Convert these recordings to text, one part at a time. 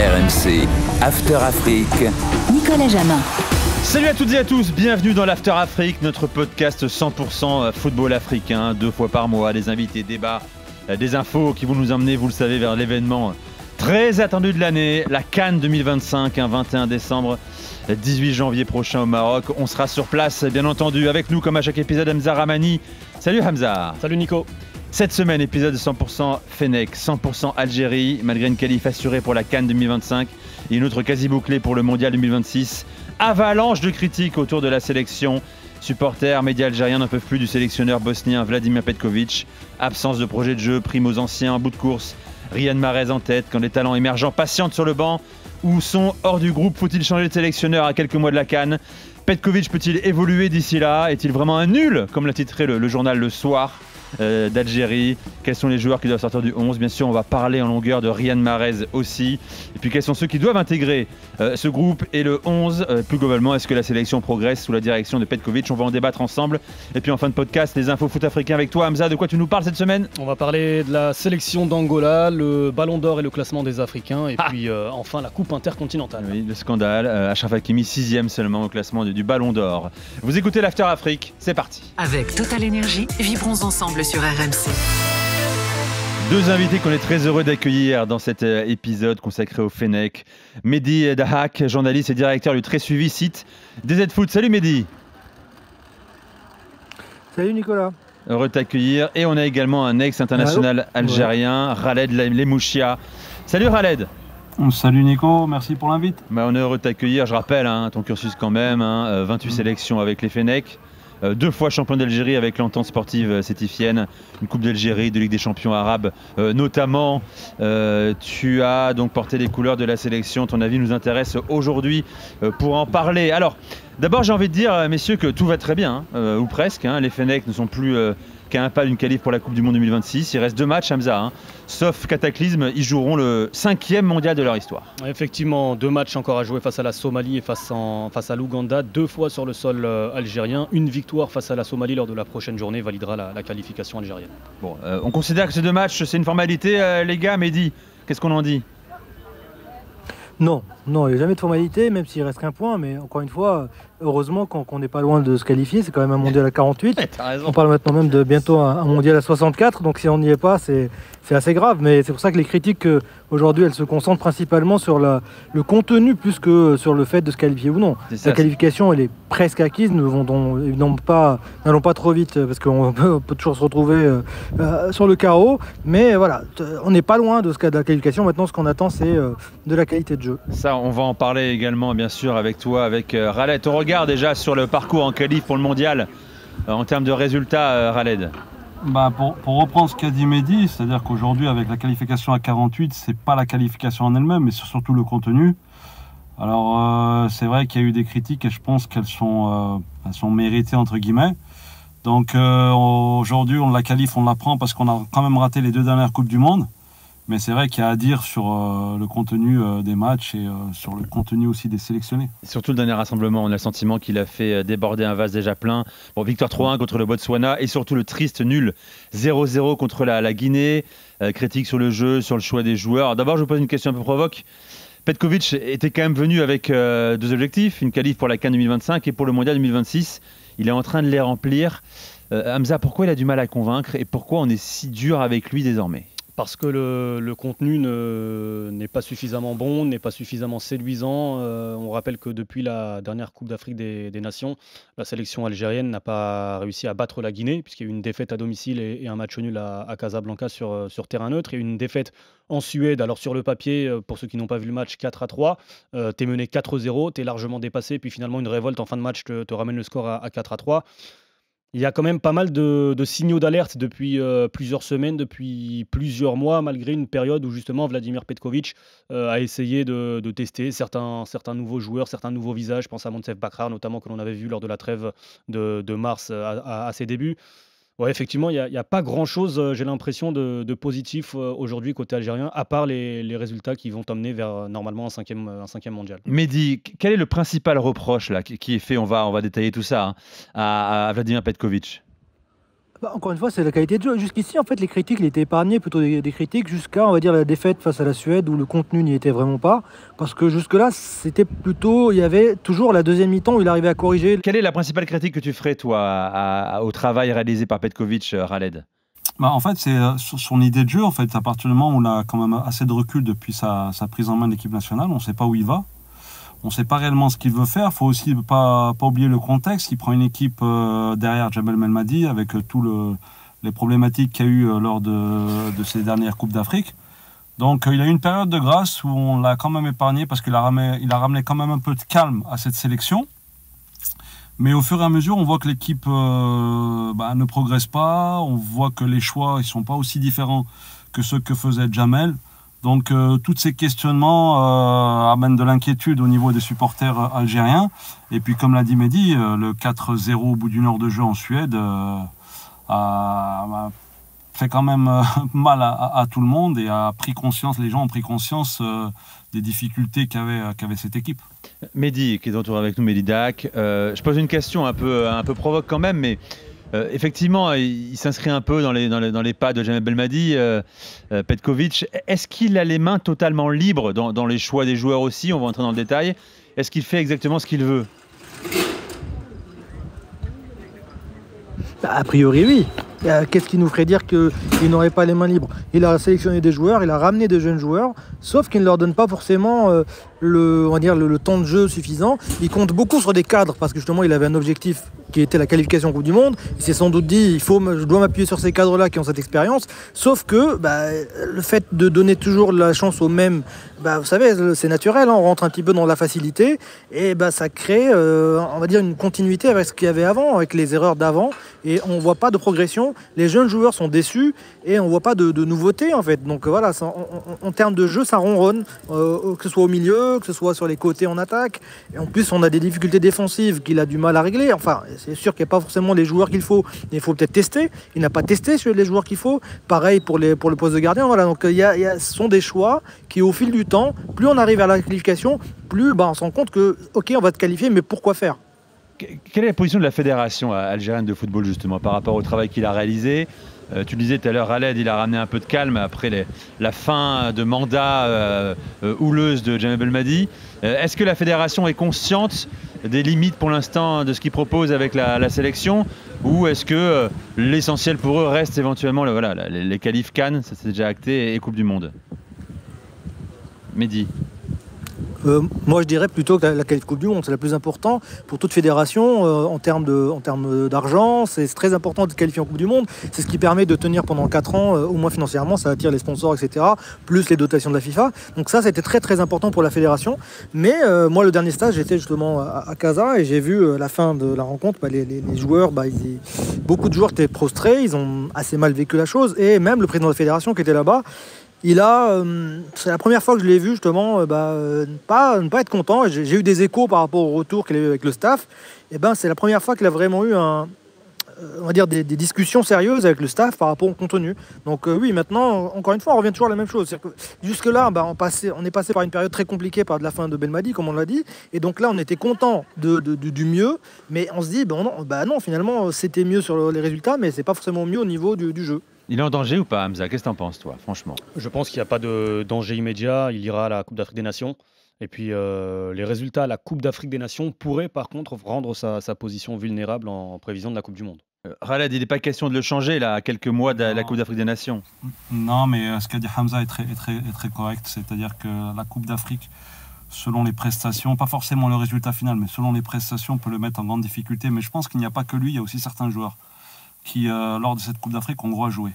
RMC, After Afrique. Nicolas Jamin. Salut à toutes et à tous, bienvenue dans l'After Afrique, notre podcast 100% football africain, 2 fois par mois, des invités, débats, des infos qui vont nous emmener, vous le savez, vers l'événement très attendu de l'année, la CAN 2025, 21 décembre, 18 janvier prochain au Maroc. On sera sur place, bien entendu, avec nous comme à chaque épisode, Hamza Ramani. Salut Hamza. Salut Nico. Cette semaine, épisode 100% Fennec, 100% Algérie, malgré une qualif assurée pour la CAN 2025 et une autre quasi bouclée pour le Mondial 2026. Avalanche de critiques autour de la sélection. Supporters, médias algériens n'en peuvent plus du sélectionneur bosnien Vladimir Petković. Absence de projet de jeu, prime aux anciens, bout de course. Riyad Mahrez en tête, quand les talents émergents patientent sur le banc ou sont hors du groupe. Faut-il changer de sélectionneur à quelques mois de la CAN? Petković peut-il évoluer d'ici là? Est-il vraiment un nul, comme l'a titré le journal Le Soir d'Algérie? Quels sont les joueurs qui doivent sortir du 11? Bien sûr, on va parler en longueur de Riyad Mahrez aussi. Et puis, quels sont ceux qui doivent intégrer ce groupe et le 11? Plus globalement, est-ce que la sélection progresse sous la direction de Petković? On va en débattre ensemble. Et puis, en fin de podcast, les infos foot africains avec toi, Hamza. De quoi tu nous parles cette semaine? On va parler de la sélection d'Angola, le Ballon d'Or et le classement des Africains. Et puis, enfin, la Coupe intercontinentale. Oui, le scandale. Achraf Hakimi, 6e seulement au classement du Ballon d'Or. Vous écoutez l'After Afrique. C'est parti. Avec Total Énergie, vibrons ensemble sur RMC. 2 invités qu'on est très heureux d'accueillir dans cet épisode consacré au Fennec. Mehdi Dahak, journaliste et directeur du très suivi site DZ Foot. Salut Mehdi. Salut Nicolas. Heureux de t'accueillir. Et on a également un ex-international algérien, Khaled Lemouchia. Salut Khaled. Salut Nico, merci pour l'invite. On est heureux de t'accueillir. Je rappelle ton cursus quand même, 28 sélections avec les Fennec. 2 fois champion d'Algérie avec l'entente sportive sétifienne, une Coupe d'Algérie, de Ligue des champions arabes notamment. Tu as donc porté les couleurs de la sélection. Ton avis nous intéresse aujourd'hui pour en parler. Alors, d'abord j'ai envie de dire, messieurs, que tout va très bien, ou presque. Les Fennec ne sont plus qu'à un pas d'une qualif pour la Coupe du Monde 2026. Il reste 2 matchs, Hamza. Sauf cataclysme, ils joueront le 5e mondial de leur histoire. Effectivement, 2 matchs encore à jouer face à la Somalie et face à l'Ouganda. 2 fois sur le sol algérien. Une victoire face à la Somalie lors de la prochaine journée validera la qualification algérienne. Bon, on considère que ces 2 matchs, c'est une formalité, les gars. Mehdi, qu'est-ce qu'on en dit? Non, il n'y a jamais de formalité, même s'il reste qu'un point. Mais encore une fois, heureusement qu'on n'est pas loin de se qualifier. C'est quand même un mondial à 48. On parle maintenant même de bientôt un mondial à 64. Donc si on n'y est pas, c'est assez grave. Mais c'est pour ça que les critiques aujourd'hui, elles se concentrent principalement sur le contenu plus que sur le fait de se qualifier ou non. La qualification, elle est presque acquise. Nous n'allons pas trop vite parce qu'on peut toujours se retrouver sur le carreau. Mais voilà, on n'est pas loin de la qualification. Maintenant, ce qu'on attend, c'est de la qualité de jeu. Ça, on va en parler également, bien sûr, avec toi, avec Khaled. On regarde déjà sur le parcours en qualif pour le mondial en termes de résultats, Khaled. Pour reprendre ce qu'a dit Mehdi, c'est-à-dire qu'aujourd'hui, avec la qualification à 48, c'est pas la qualification en elle-même, mais c'est surtout le contenu. Alors, c'est vrai qu'il y a eu des critiques et je pense qu'elles sont méritées, entre guillemets. Donc, aujourd'hui, on la qualifie, on la prend parce qu'on a quand même raté les 2 dernières Coupes du Monde. Mais c'est vrai qu'il y a à dire sur le contenu des matchs et sur le contenu aussi des sélectionnés. Et surtout le dernier rassemblement, on a le sentiment qu'il a fait déborder un vase déjà plein. Bon, victoire 3-1 contre le Botswana et surtout le triste nul 0-0 contre la Guinée. Critique sur le jeu, sur le choix des joueurs. Alors, d'abord, je vous pose une question un peu provoque. Petković était quand même venu avec 2 objectifs, une qualif pour la CAN 2025 et pour le Mondial 2026. Il est en train de les remplir. Hamza, pourquoi il a du mal à convaincre et pourquoi on est si dur avec lui désormais? Parce que le contenu n'est pas suffisamment bon, n'est pas suffisamment séduisant. On rappelle que depuis la dernière Coupe d'Afrique des Nations, la sélection algérienne n'a pas réussi à battre la Guinée, puisqu'il y a eu une défaite à domicile et un match nul à Casablanca sur terrain neutre, et une défaite en Suède. Alors sur le papier, pour ceux qui n'ont pas vu le match, 4-3, t'es mené 4-0, t'es largement dépassé, puis finalement une révolte en fin de match te ramène le score à 4-3. Il y a quand même pas mal de signaux d'alerte depuis plusieurs semaines, depuis plusieurs mois, malgré une période où justement Vladimir Petković a essayé de tester certains nouveaux joueurs, certains nouveaux visages. Je pense à Monsef Bakrar notamment, que l'on avait vu lors de la trêve de mars à ses débuts. Ouais, effectivement, il y a pas grand-chose, j'ai l'impression, de positif aujourd'hui côté algérien, à part les résultats qui vont emmener vers normalement un cinquième mondial. Mehdi, quel est le principal reproche là, qui est fait, on va détailler tout ça, à Vladimir Petković? Encore une fois, c'est la qualité de jeu. Jusqu'ici, en fait, les critiques, il était épargné plutôt des critiques jusqu'à, on va dire, la défaite face à la Suède où le contenu n'y était vraiment pas. Parce que jusque-là, c'était plutôt, il y avait toujours la deuxième mi-temps où il arrivait à corriger. Quelle est la principale critique que tu ferais, toi, au travail réalisé par Petkovic, Khaled? En fait, c'est son idée de jeu. En fait, à partir du moment où on a quand même assez de recul depuis sa prise en main de l'équipe nationale, on ne sait pas où il va. On ne sait pas réellement ce qu'il veut faire. Il faut aussi pas oublier le contexte. Il prend une équipe derrière Djamel Belmadi avec tous les problématiques qu'il y a eu lors de ces dernières Coupes d'Afrique. Donc il a eu une période de grâce où on l'a quand même épargné parce qu'il a ramené quand même un peu de calme à cette sélection. Mais au fur et à mesure, on voit que l'équipe ne progresse pas. On voit que les choix ne sont pas aussi différents que ceux que faisait Djamel. Donc tous ces questionnements amènent de l'inquiétude au niveau des supporters algériens. Et puis comme l'a dit Mehdi, le 4-0 au bout d'une heure de jeu en Suède a fait quand même mal à tout le monde et les gens ont pris conscience des difficultés qu'avait cette équipe. Mehdi, qui est entouré avec nous, Mehdi Dac. Je pose une question un peu provoque quand même, mais effectivement, il s'inscrit un peu dans les pas de Djamel Belmadi, Petkovic. Est-ce qu'il a les mains totalement libres dans les choix des joueurs aussi? On va entrer dans le détail. Est-ce qu'il fait exactement ce qu'il veut? A priori, oui. Qu'est-ce qui nous ferait dire qu'il n'aurait pas les mains libres? Il a sélectionné des joueurs, il a ramené des jeunes joueurs, sauf qu'il ne leur donne pas forcément le temps de jeu suffisant. Il compte beaucoup sur des cadres parce que justement il avait un objectif qui était la qualification en Coupe du Monde. Il s'est sans doute dit, je dois m'appuyer sur ces cadres-là qui ont cette expérience. Sauf que le fait de donner toujours la chance aux mêmes, vous savez, c'est naturel, hein, on rentre un petit peu dans la facilité et ça crée, on va dire, une continuité avec ce qu'il y avait avant, avec les erreurs d'avant, et on ne voit pas de progression. Les jeunes joueurs sont déçus et on ne voit pas de nouveauté en fait. Donc voilà, en termes de jeu, ça ronronne, que ce soit au milieu, que ce soit sur les côtés en attaque. Et en plus, on a des difficultés défensive qu'il a du mal à régler. Enfin, c'est sûr qu'il n'y a pas forcément les joueurs qu'il faut. Il faut peut-être tester. Il n'a pas testé sur les joueurs qu'il faut. Pareil pour le poste de gardien. Voilà. Donc ce sont des choix qui, au fil du temps, plus on arrive à la qualification, plus on se rend compte que, ok, on va te qualifier, mais pourquoi faire? Quelle est la position de la fédération algérienne de football justement par rapport au travail qu'il a réalisé? Tu le disais tout à l'heure, Khaled, il a ramené un peu de calme après la fin de mandat houleuse de Djamel Belmadi. Est-ce que la fédération est consciente des limites pour l'instant de ce qu'il propose avec la sélection, ou est-ce que l'essentiel pour eux reste éventuellement les qualifs Cannes, ça c'est déjà acté, et Coupe du Monde? Mehdi. Moi je dirais plutôt que la qualif Coupe du Monde, c'est la plus importante pour toute fédération en termes d'argent. C'est très important de qualifier en Coupe du Monde. C'est ce qui permet de tenir pendant 4 ans, au moins financièrement, ça attire les sponsors, etc. Plus les dotations de la FIFA. Donc ça, c'était très très important pour la fédération. Mais moi, le dernier stage, j'étais justement à Casa et j'ai vu la fin de la rencontre. Les joueurs, beaucoup de joueurs étaient prostrés, ils ont assez mal vécu la chose. Et même le président de la fédération qui était là-bas, c'est la première fois que je l'ai vu justement ne pas être content. J'ai eu des échos par rapport au retour qu'il a eu avec le staff. Et c'est la première fois qu'il a vraiment eu on va dire des discussions sérieuses avec le staff par rapport au contenu. Donc oui, maintenant, encore une fois, on revient toujours à la même chose. Jusque-là, on est passé par une période très compliquée par de la fin de Belmadi, comme on l'a dit. Et donc là, on était content du mieux, mais on se dit, non, finalement, c'était mieux sur les résultats, mais c'est pas forcément mieux au niveau du jeu. Il est en danger ou pas, Hamza? Qu'est-ce que t'en penses, toi, franchement? Je pense qu'il n'y a pas de danger immédiat. Il ira à la Coupe d'Afrique des Nations. Et puis, les résultats à la Coupe d'Afrique des Nations pourraient par contre rendre sa position vulnérable en prévision de la Coupe du Monde. Khaled, il n'est pas question de le changer là, à quelques mois de la Coupe d'Afrique des Nations. Non, mais ce qu'a dit Hamza est très correct. C'est-à-dire que la Coupe d'Afrique, selon les prestations, pas forcément le résultat final, mais selon les prestations, on peut le mettre en grande difficulté. Mais je pense qu'il n'y a pas que lui, il y a aussi certains joueurs qui, lors de cette Coupe d'Afrique, ont droit à jouer.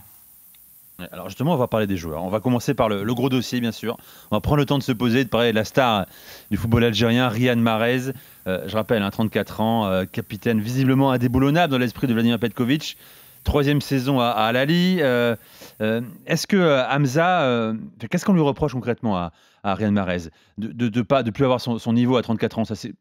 Alors justement, on va parler des joueurs. On va commencer par le gros dossier, bien sûr. On va prendre le temps de se poser, de parler de la star du football algérien, Riyad Mahrez. Je rappelle, 34 ans, capitaine visiblement indéboulonnable dans l'esprit de Vladimir Petkovic. 3e saison à Al-Ahly. Est-ce que Hamza, qu'est-ce qu'on lui reproche concrètement à Riyad Mahrez de plus avoir son niveau à 34 ans? Ça, c'est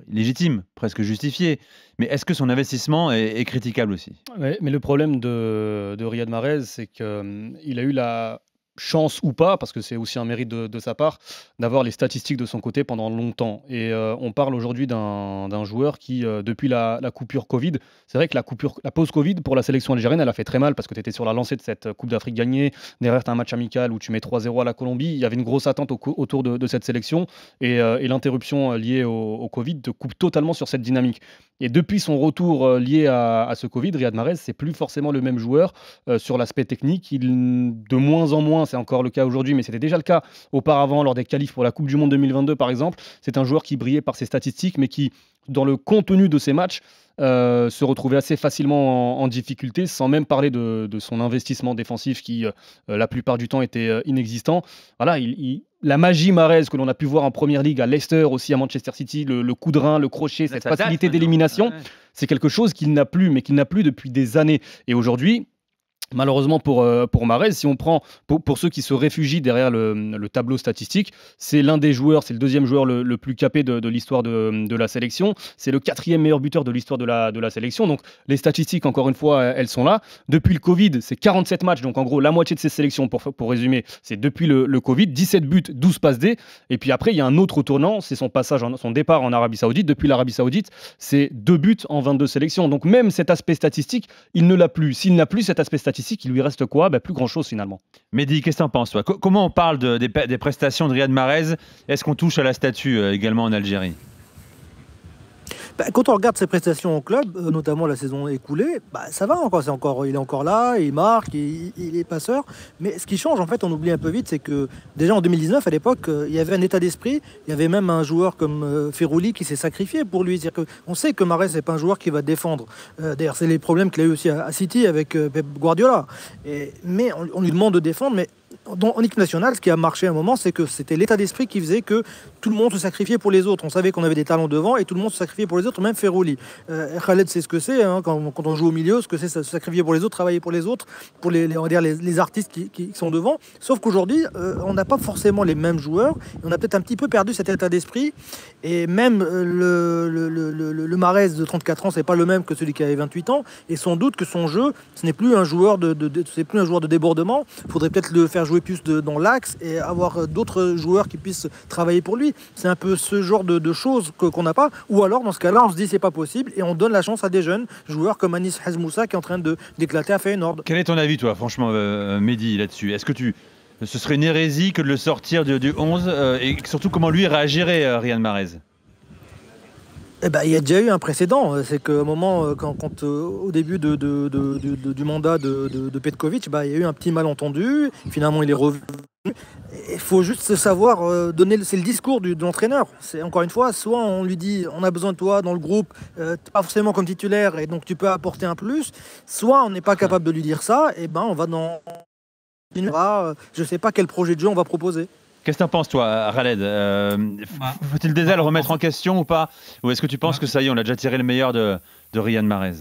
légitime, presque justifié. Mais est-ce que son investissement est critiquable aussi? Ouais, mais le problème de Riyad Mahrez, c'est qu'il a eu la chance ou pas, parce que c'est aussi un mérite de sa part, d'avoir les statistiques de son côté pendant longtemps. Et on parle aujourd'hui d'un joueur qui, depuis la coupure Covid, c'est vrai que la pause Covid pour la sélection algérienne, elle a fait très mal parce que tu étais sur la lancée de cette Coupe d'Afrique gagnée. Derrière, tu as un match amical où tu mets 3-0 à la Colombie. Il y avait une grosse attente autour de cette sélection et l'interruption liée au Covid te coupe totalement sur cette dynamique. Et depuis son retour lié à ce Covid, Riyad Mahrez, c'est plus forcément le même joueur sur l'aspect technique. De moins en moins, c'est encore le cas aujourd'hui, mais c'était déjà le cas auparavant lors des qualifs pour la Coupe du Monde 2022 par exemple. C'est un joueur qui brillait par ses statistiques, mais qui, dans le contenu de ses matchs, se retrouvait assez facilement en difficulté, sans même parler de son investissement défensif qui, la plupart du temps, était inexistant. Voilà, la magie Mahrez que l'on a pu voir en Première Ligue à Leicester, aussi à Manchester City, le coup de rein, le crochet, cette facilité d'élimination, c'est quelque chose qu'il n'a plus, mais qu'il n'a plus depuis des années. Et aujourd'hui, malheureusement pour Mahrez, si on prend pour ceux qui se réfugient derrière le tableau statistique, c'est l'un des joueurs, c'est le deuxième joueur le plus capé de l'histoire de la sélection, c'est le 4e meilleur buteur de l'histoire de la sélection, donc les statistiques, encore une fois, elles sont là. Depuis le Covid, c'est 47 matchs, donc en gros la moitié de ces sélections, pour résumer, c'est depuis le Covid, 17 buts, 12 passes D, et puis après il y a un autre tournant, c'est son départ en Arabie Saoudite. Depuis l'Arabie Saoudite, c'est 2 buts en 22 sélections, donc même cet aspect statistique, il ne l'a plus. S'il n'a plus cet aspect statistique, il lui reste quoi? Plus grand-chose finalement. Mehdi, qu'est-ce que tu en penses toi? Comment on parle des prestations de Riyad Mahrez? Est-ce qu'on touche à la statue également en Algérie? Quand on regarde ses prestations au club, notamment la saison écoulée, ça va encore. Il est encore là, il marque, il est passeur. Mais ce qui change, en fait, on oublie un peu vite, c'est que déjà en 2019, à l'époque, il y avait un état d'esprit. Il y avait même un joueur comme Ferrouli qui s'est sacrifié pour lui. On sait que Mahrez, c'est pas un joueur qui va défendre. D'ailleurs, c'est les problèmes qu'il a eu aussi à City avec Pep Guardiola. Mais on lui demande de défendre, mais en équipe nationale, ce qui a marché à un moment, c'est que c'était l'état d'esprit qui faisait que tout le monde se sacrifiait pour les autres. On savait qu'on avait des talents devant et tout le monde se sacrifiait pour les autres, même Ferrouli. Khaled sait ce que c'est, quand on joue au milieu, ce que c'est se sacrifier pour les autres, travailler pour les autres, pour on va dire les artistes qui sont devant. Sauf qu'aujourd'hui, on n'a pas forcément les mêmes joueurs. On a peut-être un petit peu perdu cet état d'esprit. Et même le Mahrez de 34 ans, c'est pas le même que celui qui avait 28 ans. Et sans doute que son jeu, ce n'est plus un joueur de débordement. Il faudrait peut-être le faire jouer plus dans l'axe et avoir d'autres joueurs qui puissent travailler pour lui. C'est un peu ce genre de choses qu'on n'a pas. Ou alors, dans ce cas-là, on se dit c'est pas possible et on donne la chance à des jeunes joueurs comme Anis Hazmoussa qui est en train d'éclater à Feyenoord. Quel est ton avis, toi, franchement, Mehdi, là-dessus? Est-ce que ce serait une hérésie que de le sortir du 11 et surtout, comment lui réagirait, Riyad Mahrez? Il y a déjà eu un précédent, c'est qu'à un moment, au début du mandat de Petkovic, il y a eu un petit malentendu, finalement il est revenu. Il faut juste savoir c'est le discours de l'entraîneur. C'est encore une fois, soit on lui dit on a besoin de toi dans le groupe, pas forcément comme titulaire et donc tu peux apporter un plus, soit on n'est pas capable de lui dire ça, et on va je sais pas quel projet de jeu on va proposer. Qu'est-ce que tu en penses, toi, Khaled? Faut-il déjà le remettre en question ou pas? Ou est-ce que tu penses que ça y est, on a déjà tiré le meilleur de Riyad Mahrez?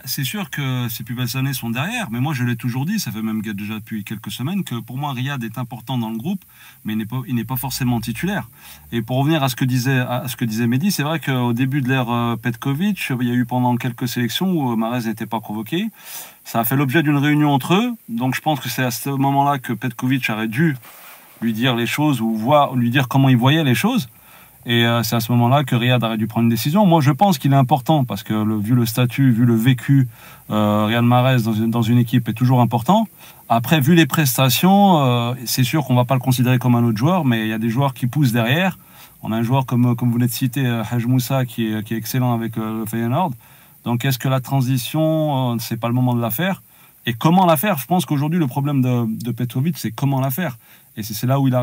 C'est sûr que ses plus belles années sont derrière, mais moi je l'ai toujours dit, ça fait même déjà depuis quelques semaines, que pour moi Riyad est important dans le groupe, mais il n'est pas forcément titulaire. Et pour revenir à ce que disait Mehdi, c'est vrai qu'au début de l'ère Petkovic, il y a eu pendant quelques sélections où Mahrez n'était pas convoqué. Ça a fait l'objet d'une réunion entre eux, donc je pense que c'est à ce moment-là que Petkovic aurait dû lui dire les choses ou lui dire comment il voyait les choses. Et c'est à ce moment-là que Riyad aurait dû prendre une décision. Moi, je pense qu'il est important parce que vu le statut, vu le vécu, Riyad Mahrez dans une équipe est toujours important. Après, vu les prestations, c'est sûr qu'on ne va pas le considérer comme un autre joueur, mais il y a des joueurs qui poussent derrière. On a un joueur comme vous venez de citer, Hazmoussa, qui est excellent avec le Feyenoord. Donc, est-ce que la transition, c'est pas le moment de la faire? Et comment la faire? Je pense qu'aujourd'hui, le problème de Petrovic, c'est comment la faire. Et c'est là où il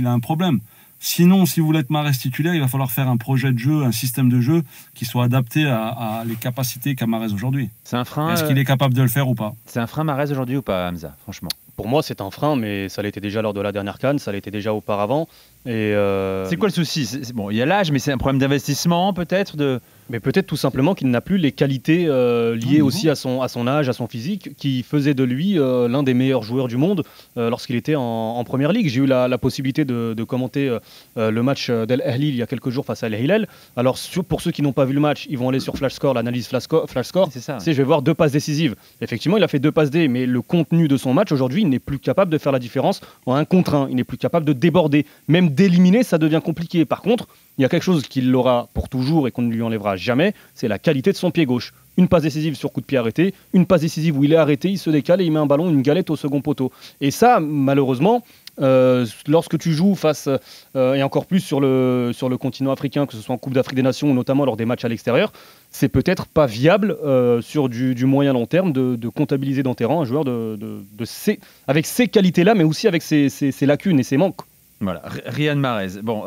a un problème. Sinon, si vous voulez être Mahrez titulaire, il va falloir faire un projet de jeu, un système de jeu qui soit adapté à les capacités qu'a Mahrez aujourd'hui. C'est un frein. Est-ce qu'il est capable de le faire ou pas? C'est un frein Mahrez aujourd'hui ou pas, Hamza, franchement? Pour moi, c'est un frein, mais ça l'était déjà lors de la dernière CAN, ça l'était déjà auparavant. C'est quoi le souci? Bon, il y a l'âge, mais c'est un problème d'investissement peut-être Mais peut-être tout simplement qu'il n'a plus les qualités liées aussi à son âge, à son physique, qui faisaient de lui l'un des meilleurs joueurs du monde lorsqu'il était en Première Ligue. J'ai eu la possibilité de commenter le match d'Al Ahly il y a quelques jours face à Al Hilal. Alors pour ceux qui n'ont pas vu le match, ils vont aller sur Flash Score, l'analyse Flash Score. C'est ça. Je vais voir 2 passes décisives. Effectivement, il a fait 2 passes D, mais le contenu de son match aujourd'hui, il n'est plus capable de faire la différence en 1 contre 1. Il n'est plus capable de déborder. Même d'éliminer, ça devient compliqué. Par contre, il y a quelque chose qui l'aura pour toujours et qu'on ne lui enlèvera jamais, c'est la qualité de son pied gauche. Une passe décisive sur coup de pied arrêté, une passe décisive où il est arrêté, il se décale et il met un ballon, une galette au second poteau. Et ça, malheureusement, lorsque tu joues face, et encore plus sur le continent africain, que ce soit en Coupe d'Afrique des Nations ou notamment lors des matchs à l'extérieur, c'est peut-être pas viable sur du moyen long terme de comptabiliser dans tes rangs un joueur avec ces qualités-là, mais aussi avec ses lacunes et ses manques. Voilà, Riyad Mahrez. Bon,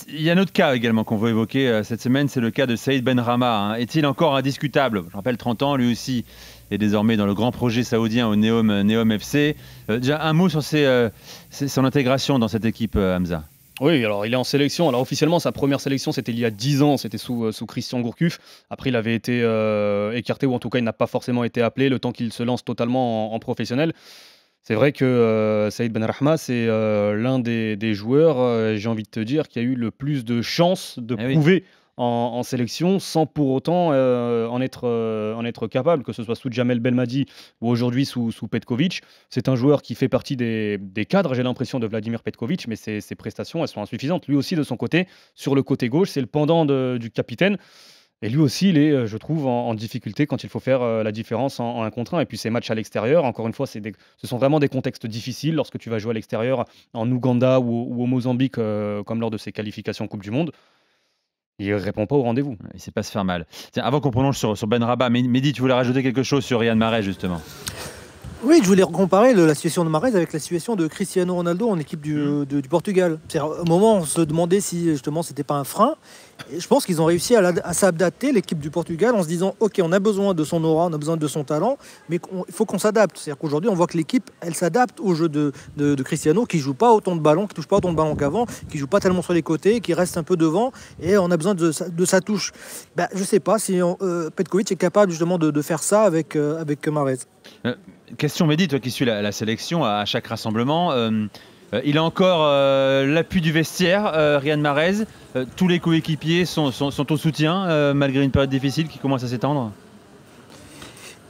il y a un autre cas également qu'on veut évoquer cette semaine, c'est le cas de Saïd Benrahma. Est-il encore indiscutable? Je rappelle, 30 ans, lui aussi est désormais dans le grand projet saoudien au Neom FC. Déjà, un mot sur son intégration dans cette équipe, Hamza. Oui, alors il est en sélection. Alors officiellement, sa première sélection, c'était il y a 10 ans, c'était sous Christian Gourcuff. Après, il avait été écarté, ou en tout cas, il n'a pas forcément été appelé le temps qu'il se lance totalement en professionnel. C'est vrai que Saïd Benrahma, c'est l'un des joueurs, j'ai envie de te dire, qui a eu le plus de chances de prouver en sélection sans pour autant en être capable, que ce soit sous Jamel Belmadi ou aujourd'hui sous Petkovic. C'est un joueur qui fait partie des cadres, j'ai l'impression, de Vladimir Petkovic, mais ses prestations, elles sont insuffisantes. Lui aussi, de son côté, sur le côté gauche, c'est le pendant du capitaine. Et lui aussi, il est, je trouve, en difficulté quand il faut faire la différence en 1 contre 1. Et puis ces matchs à l'extérieur, encore une fois, ce sont vraiment des contextes difficiles lorsque tu vas jouer à l'extérieur en Ouganda ou au Mozambique, comme lors de ses qualifications Coupe du Monde. Il ne répond pas au rendez-vous. Il ne sait pas se faire mal. Tiens, avant qu'on prolonge sur Benrahma, Mehdi, tu voulais rajouter quelque chose sur Riyad Mahrez, justement? Oui, je voulais comparer la situation de Mahrez avec la situation de Cristiano Ronaldo en équipe du Portugal. Au moment, on se demandait si justement c'était pas un frein. Et je pense qu'ils ont réussi à s'adapter, l'équipe du Portugal, en se disant ok, on a besoin de son aura, on a besoin de son talent, mais il faut qu'on s'adapte. C'est-à-dire qu'aujourd'hui, on voit que l'équipe, elle s'adapte au jeu de Cristiano, qui joue pas autant de ballons, qui touche pas autant de ballons qu'avant, qui joue pas tellement sur les côtés, qui reste un peu devant, et on a besoin de sa touche. Je sais pas si Petkovic est capable justement de faire ça avec Mahrez. Question Mehdi, toi qui suis la sélection à chaque rassemblement, il a encore l'appui du vestiaire, Riyad Mahrez. Tous les coéquipiers sont au soutien malgré une période difficile qui commence à s'étendre.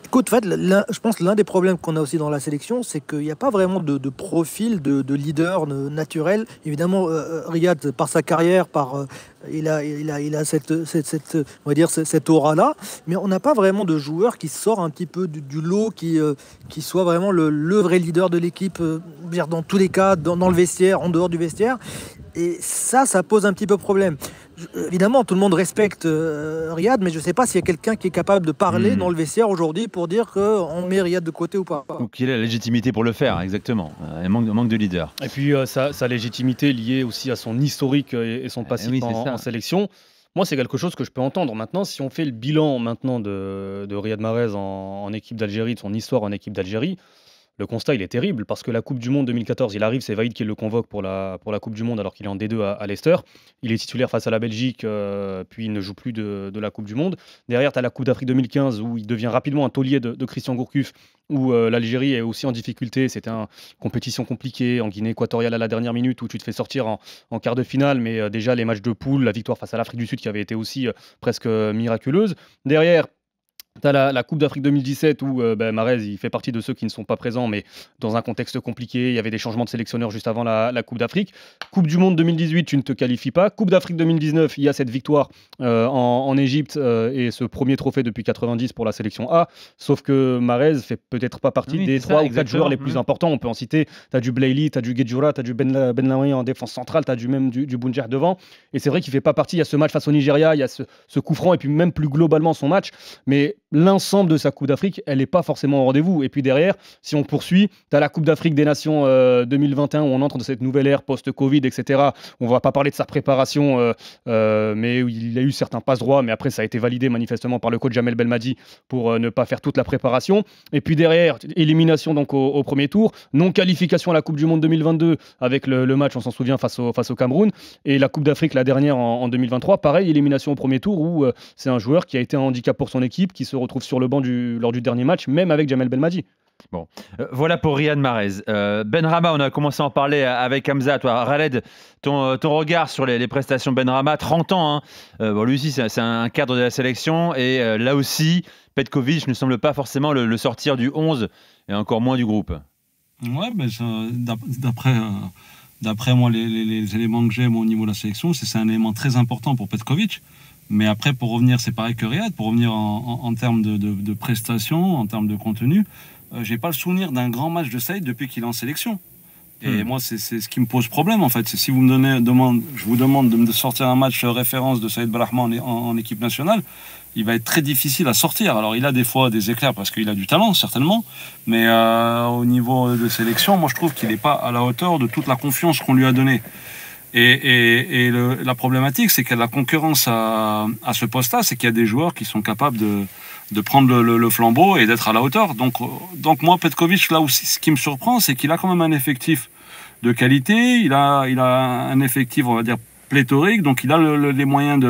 Écoute, en fait, je pense que l'un des problèmes qu'on a aussi dans la sélection, c'est qu'il n'y a pas vraiment de profil de leader naturel. Évidemment, Riyad, par sa carrière, il a cette on va dire cette aura-là, mais on n'a pas vraiment de joueur qui sort un petit peu du lot, qui soit vraiment le vrai leader de l'équipe, dans tous les cas, dans le vestiaire, en dehors du vestiaire. Et ça pose un petit peu problème. Évidemment, tout le monde respecte Riyad, mais je ne sais pas s'il y a quelqu'un qui est capable de parler dans le vestiaire aujourd'hui pour dire qu'on met Riyad de côté ou pas. Donc il a la légitimité pour le faire, exactement. Il manque de leader. Et puis sa légitimité liée aussi à son historique et son passif en sélection. Moi, c'est quelque chose que je peux entendre. Maintenant, si on fait le bilan maintenant de Riyad Mahrez en équipe d'Algérie, de son histoire en équipe d'Algérie, le constat, il est terrible parce que la Coupe du Monde 2014, il arrive, c'est Vaïd qui le convoque pour la Coupe du Monde alors qu'il est en D2 à Leicester. Il est titulaire face à la Belgique, puis il ne joue plus de la Coupe du Monde. Derrière, tu as la Coupe d'Afrique 2015 où il devient rapidement un taulier de Christian Gourcuff, où l'Algérie est aussi en difficulté. C'était une compétition compliquée en Guinée équatoriale à la dernière minute où tu te fais sortir en quart de finale, mais déjà les matchs de poule, la victoire face à l'Afrique du Sud qui avait été aussi presque miraculeuse. Derrière, tu as la Coupe d'Afrique 2017 où Mahrez il fait partie de ceux qui ne sont pas présents, mais dans un contexte compliqué. Il y avait des changements de sélectionneur juste avant la Coupe d'Afrique. Coupe du Monde 2018, tu ne te qualifies pas. Coupe d'Afrique 2019, il y a cette victoire en Égypte et ce premier trophée depuis 90 pour la sélection A. Sauf que Mahrez fait peut-être pas partie des 3 ou 4 joueurs les plus importants. On peut en citer. Tu as du Blaili, tu as du Guedjoura, tu as du Benlaoui en défense centrale, tu as du Bounjer devant. Et c'est vrai qu'il fait pas partie. Il y a ce match face au Nigeria, il y a ce coup franc et puis même plus globalement son match. Mais l'ensemble de sa Coupe d'Afrique, elle n'est pas forcément au rendez-vous. Et puis derrière, si on poursuit, tu as la Coupe d'Afrique des Nations 2021 où on entre dans cette nouvelle ère post-Covid, etc. On ne va pas parler de sa préparation, mais il a eu certains passe-droits, mais après ça a été validé manifestement par le coach Jamel Belmadi pour ne pas faire toute la préparation. Et puis derrière, élimination donc au premier tour, non-qualification à la Coupe du Monde 2022 avec le match, on s'en souvient, face au Cameroun. Et la Coupe d'Afrique, la dernière en 2023, pareil, élimination au premier tour où c'est un joueur qui a été un handicap pour son équipe, qui se retrouve sur le banc lors du dernier match, même avec Jamel Belmadi. Bon, voilà pour Riyad Mahrez. Benrahma, on a commencé à en parler avec Hamza. Toi, Khaled, ton regard sur les prestations de Benrahma, 30 ans. Bon, lui aussi, c'est un cadre de la sélection. Et là aussi, Petkovic ne semble pas forcément le sortir du 11 et encore moins du groupe. Ouais, mais d'après moi, les éléments que j'ai au niveau de la sélection, c'est un élément très important pour Petkovic. Mais après, pour revenir, c'est pareil que Riyad, pour revenir en termes de prestations, en termes de contenu, j'ai pas le souvenir d'un grand match de Saïd depuis qu'il est en sélection. Et moi, c'est ce qui me pose problème, en fait. C'est si vous je vous demande de me sortir un match référence de Saïd Benrahma en équipe nationale, il va être très difficile à sortir. Alors, il a des fois des éclairs parce qu'il a du talent, certainement. Mais au niveau de sélection, moi, je trouve qu'il n'est pas à la hauteur de toute la confiance qu'on lui a donnée. Et la problématique, c'est qu'il y a de la concurrence à ce poste-là, c'est qu'il y a des joueurs qui sont capables de prendre le flambeau et d'être à la hauteur. Donc moi, Petkovic, là aussi, ce qui me surprend, c'est qu'il a quand même un effectif de qualité, il a un effectif, on va dire, pléthorique, donc il a les moyens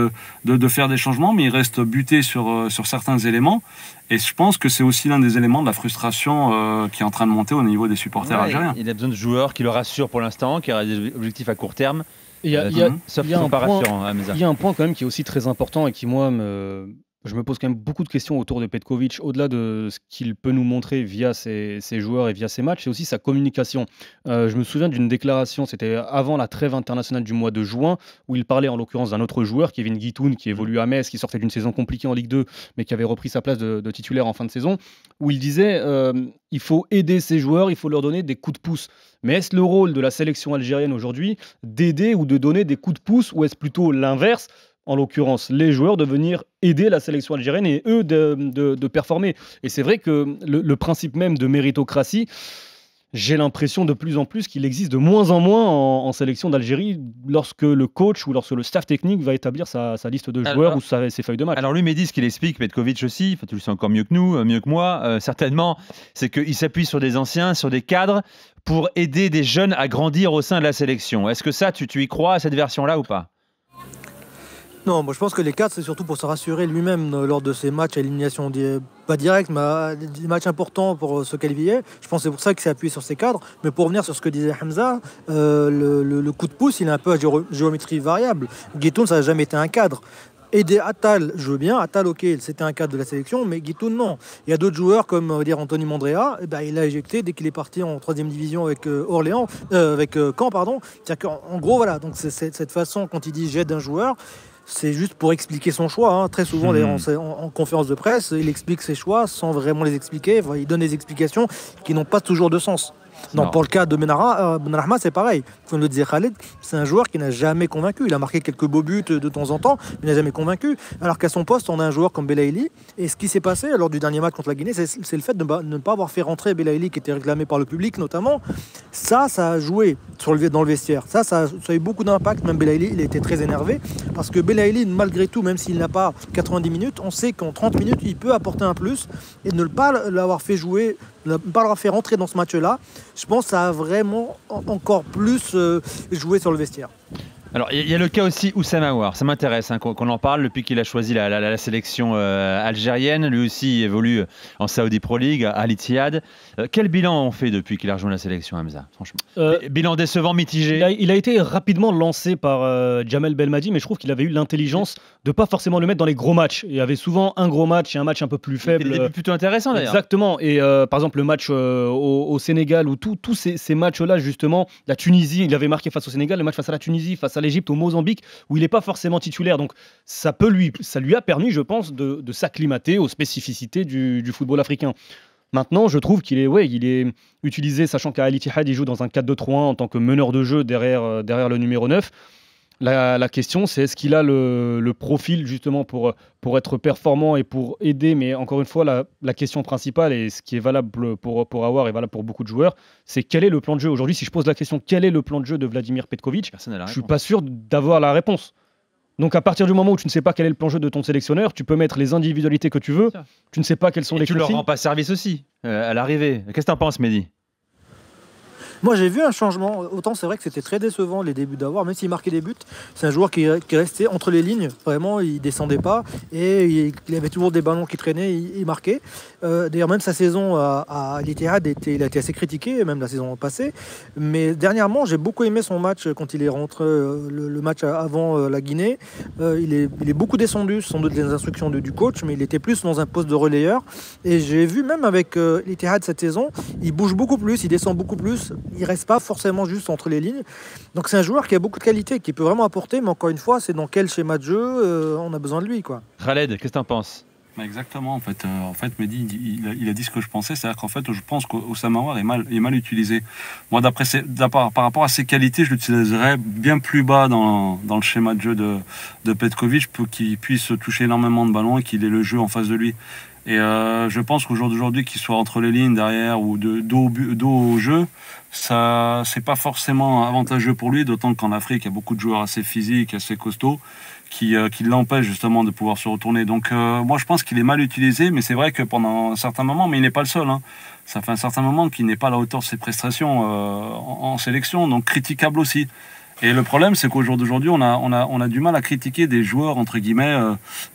de faire des changements, mais il reste buté sur certains éléments. Et je pense que c'est aussi l'un des éléments de la frustration qui est en train de monter au niveau des supporters algériens. Il a besoin de joueurs qui le rassurent pour l'instant, qui aura des objectifs à court terme. Il y a un point quand même qui est aussi très important et qui, moi, je me pose quand même beaucoup de questions autour de Petkovic, au-delà de ce qu'il peut nous montrer via ses joueurs et via ses matchs, c'est aussi sa communication. Je me souviens d'une déclaration, c'était avant la trêve internationale du mois de juin, où il parlait en l'occurrence d'un autre joueur, Kevin Guitoun, qui évolue à Metz, qui sortait d'une saison compliquée en Ligue 2, mais qui avait repris sa place de titulaire en fin de saison, où il disait il faut aider ces joueurs, il faut leur donner des coups de pouce. Mais est-ce le rôle de la sélection algérienne aujourd'hui d'aider ou de donner des coups de pouce, ou est-ce plutôt l'inverse, en l'occurrence les joueurs, de venir aider la sélection algérienne et eux de performer? Et c'est vrai que le principe même de méritocratie, j'ai l'impression de plus en plus qu'il existe de moins en moins en sélection d'Algérie lorsque le coach ou lorsque le staff technique va établir sa liste de joueurs ou ses feuilles de match. Alors lui, Mehdi, ce qu'il explique, Petkovic aussi, tu le sais encore mieux que nous, mieux que moi, certainement, c'est qu'il s'appuie sur des anciens, sur des cadres, pour aider des jeunes à grandir au sein de la sélection. Est-ce que ça, tu y crois à cette version-là ou pas ? Non, moi je pense que les cadres, c'est surtout pour se rassurer lui-même lors de ces matchs à élimination, pas directe, mais des matchs importants pour se qualifier. Je pense que c'est pour ça qu'il s'est appuyé sur ces cadres. Mais pour revenir sur ce que disait Hamza, le coup de pouce, il est un peu à géométrie variable. Guitoun, ça n'a jamais été un cadre. Aider Attal, je veux bien. Attal, ok, c'était un cadre de la sélection, mais Guitoun, non. Il y a d'autres joueurs comme on va dire Anthony Mandrea, il a éjecté dès qu'il est parti en 3e division avec Caen, pardon. C'est-à-dire qu'en gros, voilà, donc c'est cette façon, quand il dit j'aide un joueur, c'est juste pour expliquer son choix. Très souvent, d'ailleurs, en conférence de presse, il explique ses choix sans vraiment les expliquer. Enfin, il donne des explications qui n'ont pas toujours de sens. Non, pour le cas de Benrahma, c'est pareil. Comme le disait Khaled, c'est un joueur qui n'a jamais convaincu. Il a marqué quelques beaux buts de temps en temps, mais il n'a jamais convaincu. Alors qu'à son poste, on a un joueur comme Belaïli. Et ce qui s'est passé lors du dernier match contre la Guinée, c'est le fait de ne pas avoir fait rentrer Belaïli, qui était réclamé par le public notamment. Ça a joué dans le vestiaire. Ça a eu beaucoup d'impact. Même Belaïli, il a été très énervé. Parce que Belaïli, malgré tout, même s'il n'a pas 90 minutes, on sait qu'en 30 minutes, il peut apporter un plus. Et ne pas l'avoir fait jouer, ne pas l'avoir fait rentrer dans ce match-là, je pense que ça a vraiment encore plus joué sur le vestiaire. Alors, il y a le cas aussi Oussama Aouar. Ça m'intéresse qu'on en parle depuis qu'il a choisi la sélection algérienne. Lui aussi il évolue en Saudi Pro League, à Al Ittihad. Quel bilan on fait depuis qu'il a rejoint la sélection, Hamza, franchement? Bilan décevant, mitigé. Il a été rapidement lancé par Jamel Belmadi, mais je trouve qu'il avait eu l'intelligence de ne pas forcément le mettre dans les gros matchs. Il y avait souvent un gros match et un match un peu plus faible. Des débuts plutôt intéressant d'ailleurs. Exactement. Et par exemple, le match au Sénégal, où tous ces matchs-là, justement, la Tunisie, il avait marqué face au Sénégal, le match face à la Tunisie, face à l'Égypte, au Mozambique, où il n'est pas forcément titulaire. Donc ça lui a permis, je pense, de s'acclimater aux spécificités du football africain. Maintenant, je trouve qu'il est utilisé, sachant qu'à Al Ittihad, il joue dans un 4-2-3-1 en tant que meneur de jeu derrière le numéro 9. La question, c'est est-ce qu'il a le profil justement pour être performant et pour aider. Mais encore une fois, la question principale, et ce qui est valable pour Aouar et valable pour beaucoup de joueurs, c'est quel est le plan de jeu. Aujourd'hui, si je pose la question quel est le plan de jeu de Vladimir Petković, je ne suis pas sûr d'avoir la réponse. Donc à partir du moment où tu ne sais pas quel est le plan de jeu de ton sélectionneur, tu peux mettre les individualités que tu veux, tu ne sais pas quels sont les consignes. Tu leur rends pas service aussi à l'arrivée. Qu'est-ce que tu en penses, Mehdi ? Moi, j'ai vu un changement. Autant c'est vrai que c'était très décevant les débuts d'Aouar, même s'il marquait des buts. C'est un joueur qui restait entre les lignes. Vraiment, il descendait pas et il avait toujours des ballons qui traînaient. Il marquait. D'ailleurs, même sa saison à l'Ittihad, il a été assez critiqué, même la saison passée. Mais dernièrement, j'ai beaucoup aimé son match quand il est rentré, le match avant la Guinée. Il est beaucoup descendu, sans doute des instructions du coach, mais il était plus dans un poste de relayeur. Et j'ai vu même avec l'Ittihad cette saison, il bouge beaucoup plus, il descend beaucoup plus. Il reste pas forcément juste entre les lignes. Donc c'est un joueur qui a beaucoup de qualité, qui peut vraiment apporter, mais encore une fois, c'est dans quel schéma de jeu on a besoin de lui, quoi. Khaled, qu'est-ce que tu en penses ? Exactement, en fait, Mehdi, il a dit ce que je pensais, c'est-à-dire qu'en fait, je pense qu'Oussama Aouar est mal utilisé. Moi, par rapport à ses qualités, je l'utiliserais bien plus bas dans le schéma de jeu de Petković pour qu'il puisse toucher énormément de ballons et qu'il ait le jeu en face de lui. Et je pense qu'au jour d'aujourd'hui, qu'il soit entre les lignes derrière ou dos au jeu, ça c'est pas forcément avantageux pour lui, d'autant qu'en Afrique, il y a beaucoup de joueurs assez physiques, assez costauds, qui l'empêchent justement de pouvoir se retourner. Donc moi je pense qu'il est mal utilisé, mais c'est vrai que pendant un certain moment, mais il n'est pas le seul, hein. Ça fait un certain moment qu'il n'est pas à la hauteur de ses prestations en sélection, donc critiquable aussi. Et le problème, c'est qu'au jour d'aujourd'hui, on a du mal à critiquer des joueurs, entre guillemets,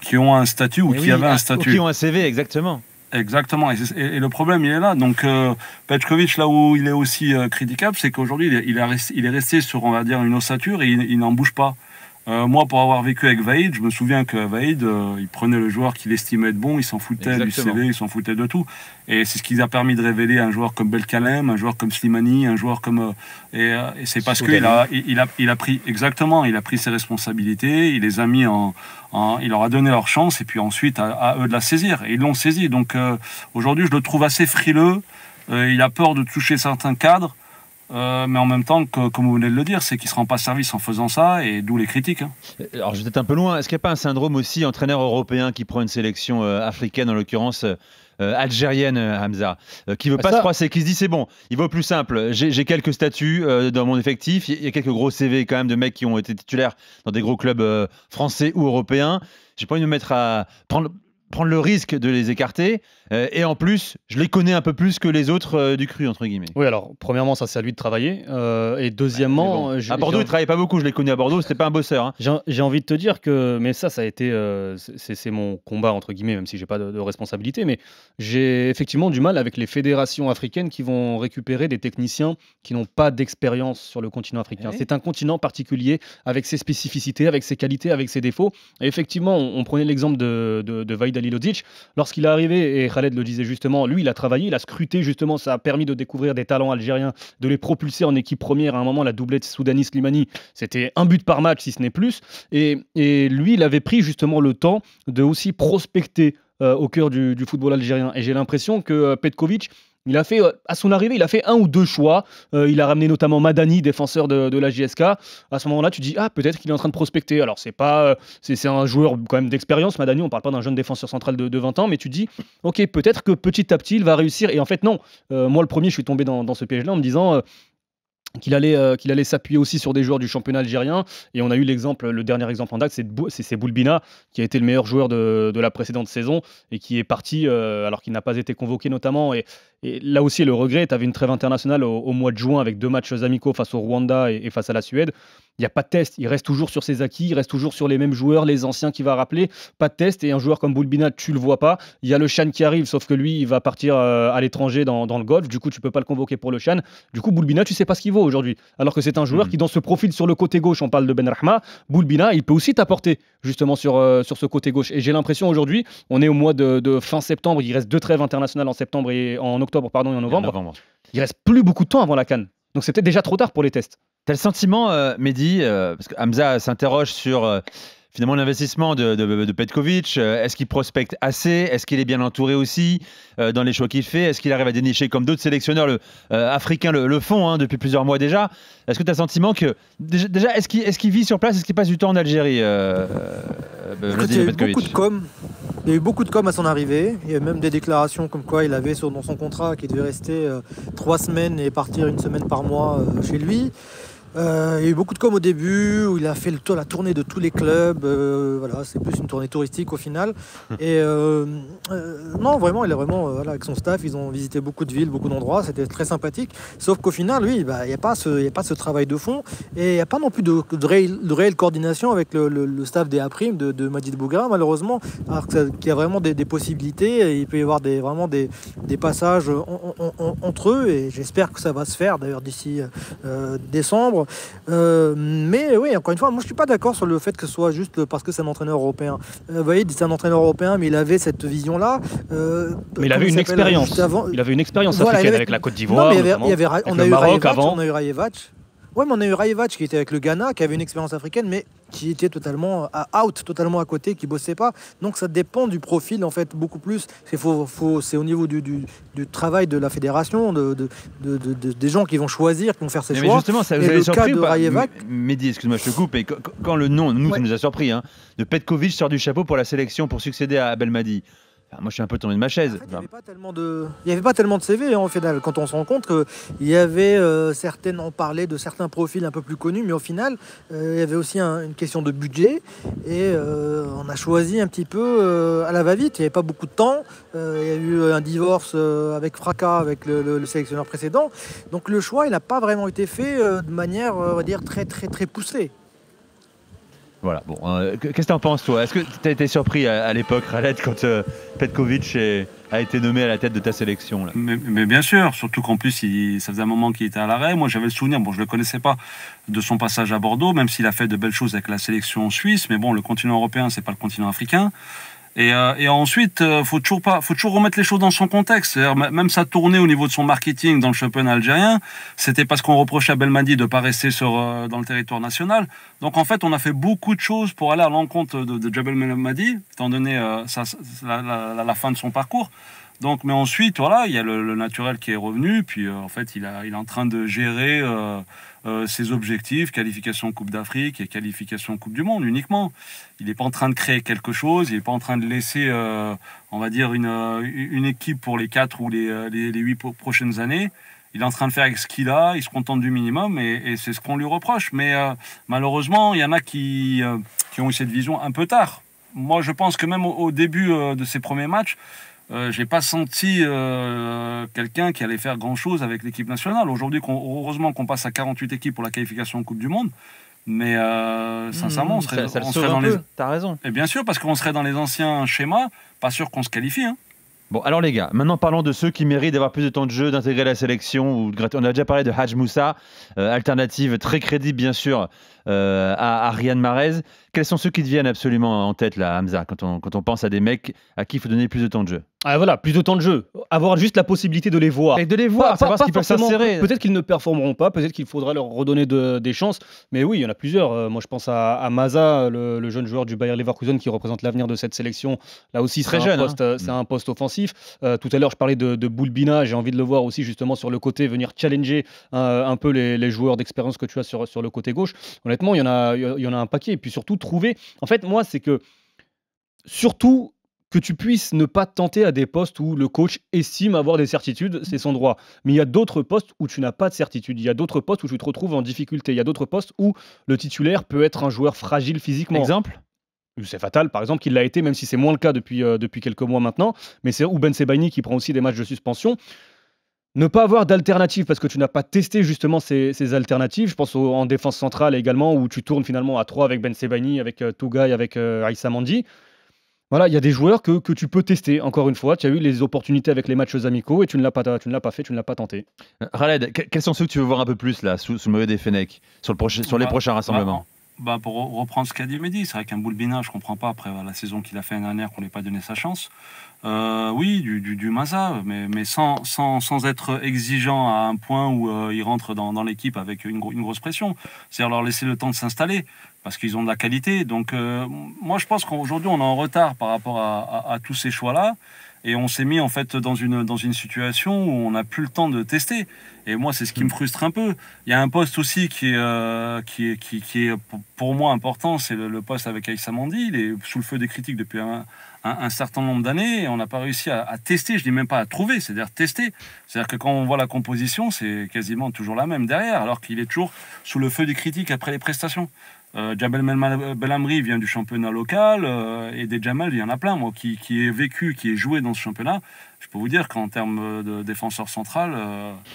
qui ont un statut ou qui avaient un statut. Ou qui ont un CV, exactement. Exactement. Et le problème, il est là. Donc, Petković, là où il est aussi critiquable, c'est qu'aujourd'hui, il est resté sur, on va dire, une ossature et il n'en bouge pas. Moi, pour avoir vécu avec Vaïd, je me souviens que Vaïd, il prenait le joueur qu'il estimait être bon, il s'en foutait du CV, il s'en foutait de tout. Et c'est ce qui a permis de révéler un joueur comme Belkalem, un joueur comme Slimani, un joueur comme... et c'est parce qu'il a pris... Exactement, il a pris ses responsabilités, il les a mis il leur a donné leur chance, et puis ensuite, à eux de la saisir. Et ils l'ont saisi. Donc, aujourd'hui, je le trouve assez frileux. Il a peur de toucher certains cadres. Mais en même temps, comme vous venez de le dire, c'est qu'il ne se rend pas service en faisant ça, et d'où les critiques. Hein. Alors je vais peut-être un peu loin. Est-ce qu'il n'y a pas un syndrome aussi entraîneur européen qui prend une sélection africaine, en l'occurrence algérienne, Hamza, qui veut pas se froisser, qui se dit c'est bon, il va au plus simple. J'ai quelques statuts dans mon effectif, il y a quelques gros CV quand même de mecs qui ont été titulaires dans des gros clubs français ou européens. J'ai pas envie de me mettre à prendre le risque de les écarter, et en plus je les connais un peu plus que les autres du cru, entre guillemets. Oui, alors premièrement, ça c'est à lui de travailler, et deuxièmement à Bordeaux il travaillait pas beaucoup, je l'ai connu à Bordeaux, c'était pas un bosseur, hein. J'ai envie de te dire que, mais ça a été c'est mon combat, entre guillemets, même si j'ai pas de responsabilité, mais j'ai effectivement du mal avec les fédérations africaines qui vont récupérer des techniciens qui n'ont pas d'expérience sur le continent africain. C'est un continent particulier, avec ses spécificités, avec ses qualités, avec ses défauts, et effectivement on prenait l'exemple de Vaïd Halilhodžić. Lorsqu'il est arrivé, et Khaled le disait justement, lui il a travaillé, il a scruté justement, ça a permis de découvrir des talents algériens, de les propulser en équipe première. À un moment, la doublette Soudani-Slimani, c'était un but par match si ce n'est plus, et lui il avait pris justement le temps de aussi prospecter au cœur du football algérien, et j'ai l'impression que Petković, il a fait, à son arrivée, il a fait un ou deux choix. Il a ramené notamment Madani, défenseur de la JSK. À ce moment-là, tu dis, peut-être qu'il est en train de prospecter. Alors, c'est un joueur quand même d'expérience, Madani. On ne parle pas d'un jeune défenseur central de 20 ans, mais tu dis, ok, peut-être que petit à petit, il va réussir. Et en fait, non. Moi, le premier, je suis tombé dans ce piège-là en me disant... qu'il allait s'appuyer aussi sur des joueurs du championnat algérien, et on a eu le dernier exemple en date, c'est Boulbina, qui a été le meilleur joueur de la précédente saison et qui est parti alors qu'il n'a pas été convoqué notamment, et là aussi le regret, tu avais une trêve internationale au mois de juin avec 2 matchs amicaux face au Rwanda et face à la Suède. Il n'y a pas de test, il reste toujours sur ses acquis, il reste toujours sur les mêmes joueurs, les anciens qu'il va rappeler, pas de test, et un joueur comme Boulbina, tu le vois pas. Il y a le Chan qui arrive, sauf que lui, il va partir à l'étranger dans le Golfe, du coup tu peux pas le convoquer pour le Chan. Du coup Boulbina, tu sais pas ce qu'il vaut aujourd'hui, alors que c'est un joueur qui, dans ce profil sur le côté gauche, on parle de Benrahma, Boulbina, il peut aussi t'apporter justement sur ce côté gauche, et j'ai l'impression aujourd'hui, on est au mois de fin septembre, il reste 2 trêves internationales en octobre et en novembre. Il reste plus beaucoup de temps avant la CAN, donc c'était déjà trop tard pour les tests. T'as le sentiment, Mehdi, parce que Hamza s'interroge sur finalement l'investissement de Petkovic. Est-ce qu'il prospecte assez? Est-ce qu'il est bien entouré aussi dans les choix qu'il fait? Est-ce qu'il arrive à dénicher comme d'autres sélectionneurs africains le font depuis plusieurs mois déjà? Est-ce que tu as le sentiment que déjà est-ce qu'il vit sur place? Est-ce qu'il passe du temps en Algérie? Il y a eu beaucoup de com'. Il y a eu beaucoup de com' à son arrivée. Il y a même des déclarations comme quoi il avait dans son contrat qu'il devait rester 3 semaines et partir 1 semaine par mois chez lui. Il y a eu beaucoup de com' au début, où il a fait la tournée de tous les clubs. Voilà, c'est plus une tournée touristique au final. Et non, vraiment, il a vraiment, avec son staff, ils ont visité beaucoup de villes, beaucoup d'endroits. C'était très sympathique. Sauf qu'au final, lui, il n'y a pas ce travail de fond. Et il n'y a pas non plus de réelle coordination avec le staff des A', de Majid Bougra, malheureusement. Alors qu'il y a vraiment des possibilités. Et il peut y avoir vraiment des passages entre eux. Et j'espère que ça va se faire, d'ailleurs, d'ici décembre. Mais oui, encore une fois, moi je suis pas d'accord sur le fait que ce soit juste parce que c'est un entraîneur européen. Vous voyez, c'est un entraîneur européen, mais il avait cette vision-là. Mais il avait une expérience. Il avait une expérience africaine avec la Côte d'Ivoire. On a eu Rajevac. Ouais, mais on a eu Rajevac qui était avec le Ghana, qui avait une expérience africaine, mais qui était totalement out, totalement à côté, qui bossait pas. Donc ça dépend du profil en fait beaucoup plus. C'est au niveau du travail de la fédération, des gens qui vont choisir, qui vont faire ces choix. Mais justement, ça vous avait surpris ou pas, Rajevac, Mehdi, excuse-moi, je te coupe. Et quand le nom, ça nous a surpris, de Petkovic sort du chapeau pour la sélection pour succéder à Belmadi. Enfin, moi, je suis un peu tombé de ma chaise. En fait, il n'y avait pas tellement de CV au final. Quand on se rend compte qu'il y avait on parlait de certains profils un peu plus connus, mais au final, il y avait aussi une question de budget. Et on a choisi un petit peu à la va-vite. Il n'y avait pas beaucoup de temps. Il y a eu un divorce avec fracas avec le sélectionneur précédent. Donc le choix, il n'a pas vraiment été fait de manière, on va dire, très, très, très poussée. Voilà, bon, qu'est-ce que tu en penses toi? Est-ce que tu as été surpris à l'époque, Khaled, quand Petkovic a été nommé à la tête de ta sélection là? Mais bien sûr, surtout qu'en plus, ça faisait un moment qu'il était à l'arrêt. Moi, j'avais le souvenir, je ne le connaissais pas, de son passage à Bordeaux, même s'il a fait de belles choses avec la sélection suisse. Mais bon, le continent européen, c'est pas le continent africain. Et ensuite, faut toujours remettre les choses dans son contexte. C'est-à-dire, même sa tournée au niveau de son marketing dans le championnat algérien, c'était parce qu'on reprochait à Belmadi de ne pas rester dans le territoire national. Donc en fait, on a fait beaucoup de choses pour aller à l'encontre de Jabel Belmadi, étant donné la fin de son parcours. Donc, mais ensuite, voilà, il y a le naturel qui est revenu. Puis en fait, il est en train de gérer ses objectifs, qualification Coupe d'Afrique et qualification Coupe du Monde uniquement. Il n'est pas en train de créer quelque chose. Il n'est pas en train de laisser, on va dire, une équipe pour les 4 ou les 8 prochaines années. Il est en train de faire avec ce qu'il a. Il se contente du minimum et c'est ce qu'on lui reproche. Mais malheureusement, il y en a qui ont eu cette vision un peu tard. Moi, je pense que même au début de ses premiers matchs, j'ai pas senti quelqu'un qui allait faire grand-chose avec l'équipe nationale. Aujourd'hui, heureusement qu'on passe à 48 équipes pour la qualification en Coupe du Monde. Mais sincèrement, on serait dans les... T'as raison. Et bien sûr, parce qu'on serait dans les anciens schémas, pas sûr qu'on se qualifie. Bon, alors les gars, maintenant parlons de ceux qui méritent d'avoir plus de temps de jeu, d'intégrer la sélection. On a déjà parlé de Hadj Moussa, alternative très crédible bien sûr à Riyad Mahrez. Quels sont ceux qui te viennent absolument en tête là, Hamza, quand on pense à des mecs à qui il faut donner plus de temps de jeu? Ah voilà, plus de temps de jeu. Avoir juste la possibilité de les voir. Et de les voir, savoir ce qu'ils peuvent s'insérer. Peut-être qu'ils ne performeront pas, peut-être qu'il faudra leur redonner des chances. Mais oui, il y en a plusieurs. Moi, je pense à Maza, le jeune joueur du Bayer Leverkusen qui représente l'avenir de cette sélection. Là aussi, c'est un poste offensif. Tout à l'heure, je parlais de Boulbina. J'ai envie de le voir aussi justement sur le côté, venir challenger un peu les joueurs d'expérience que tu as sur le côté gauche. Honnêtement, il y en a un paquet. Et puis surtout, trouver... En fait, moi, c'est que... Surtout... que tu puisses ne pas tenter à des postes où le coach estime avoir des certitudes, c'est son droit. Mais il y a d'autres postes où tu n'as pas de certitude. Il y a d'autres postes où tu te retrouves en difficulté. Il y a d'autres postes où le titulaire peut être un joueur fragile physiquement. Exemple ? C'est Fatal, par exemple, qu'il l'a été, même si c'est moins le cas depuis quelques mois maintenant. Mais c'est Ben Sebaini qui prend aussi des matchs de suspension. Ne pas avoir d'alternative parce que tu n'as pas testé justement ces alternatives. Je pense en défense centrale également, où tu tournes finalement à 3 avec Ben Sebaini, avec Tougaï, avec Aïssa Mandi. Voilà, il y a des joueurs que tu peux tester. Encore une fois, tu as eu les opportunités avec les matchs amicaux et tu ne l'as pas fait, tu ne l'as pas tenté. Khaled, quels sont ceux que tu veux voir un peu plus là, sous le maillot des Fenech, sur les prochains rassemblements? Pour reprendre ce qu'a dit Mehdi, c'est vrai qu'un Boulbina, je comprends pas après la saison qu'il a fait l'année dernière qu'on lui ait pas donné sa chance. Oui, du Maza, mais sans être exigeant à un point où il rentre dans l'équipe avec une grosse pression. C'est-à-dire leur laisser le temps de s'installer parce qu'ils ont de la qualité. Donc moi je pense qu'aujourd'hui on est en retard par rapport à tous ces choix-là. Et on s'est mis en fait dans une situation où on n'a plus le temps de tester. Et moi, c'est ce qui me frustre un peu. Il y a un poste aussi qui est pour moi important, c'est le poste avec Aïssa Mandi. Il est sous le feu des critiques depuis un certain nombre d'années et on n'a pas réussi à tester. Je dis même pas à trouver, c'est-à-dire tester. C'est-à-dire que quand on voit la composition, c'est quasiment toujours la même derrière, alors qu'il est toujours sous le feu des critiques après les prestations. Jabel Belhamri vient du championnat local et des Jamal, il y en a plein, moi, qui est vécu, qui est joué dans ce championnat. Je peux vous dire qu'en termes de défenseur central,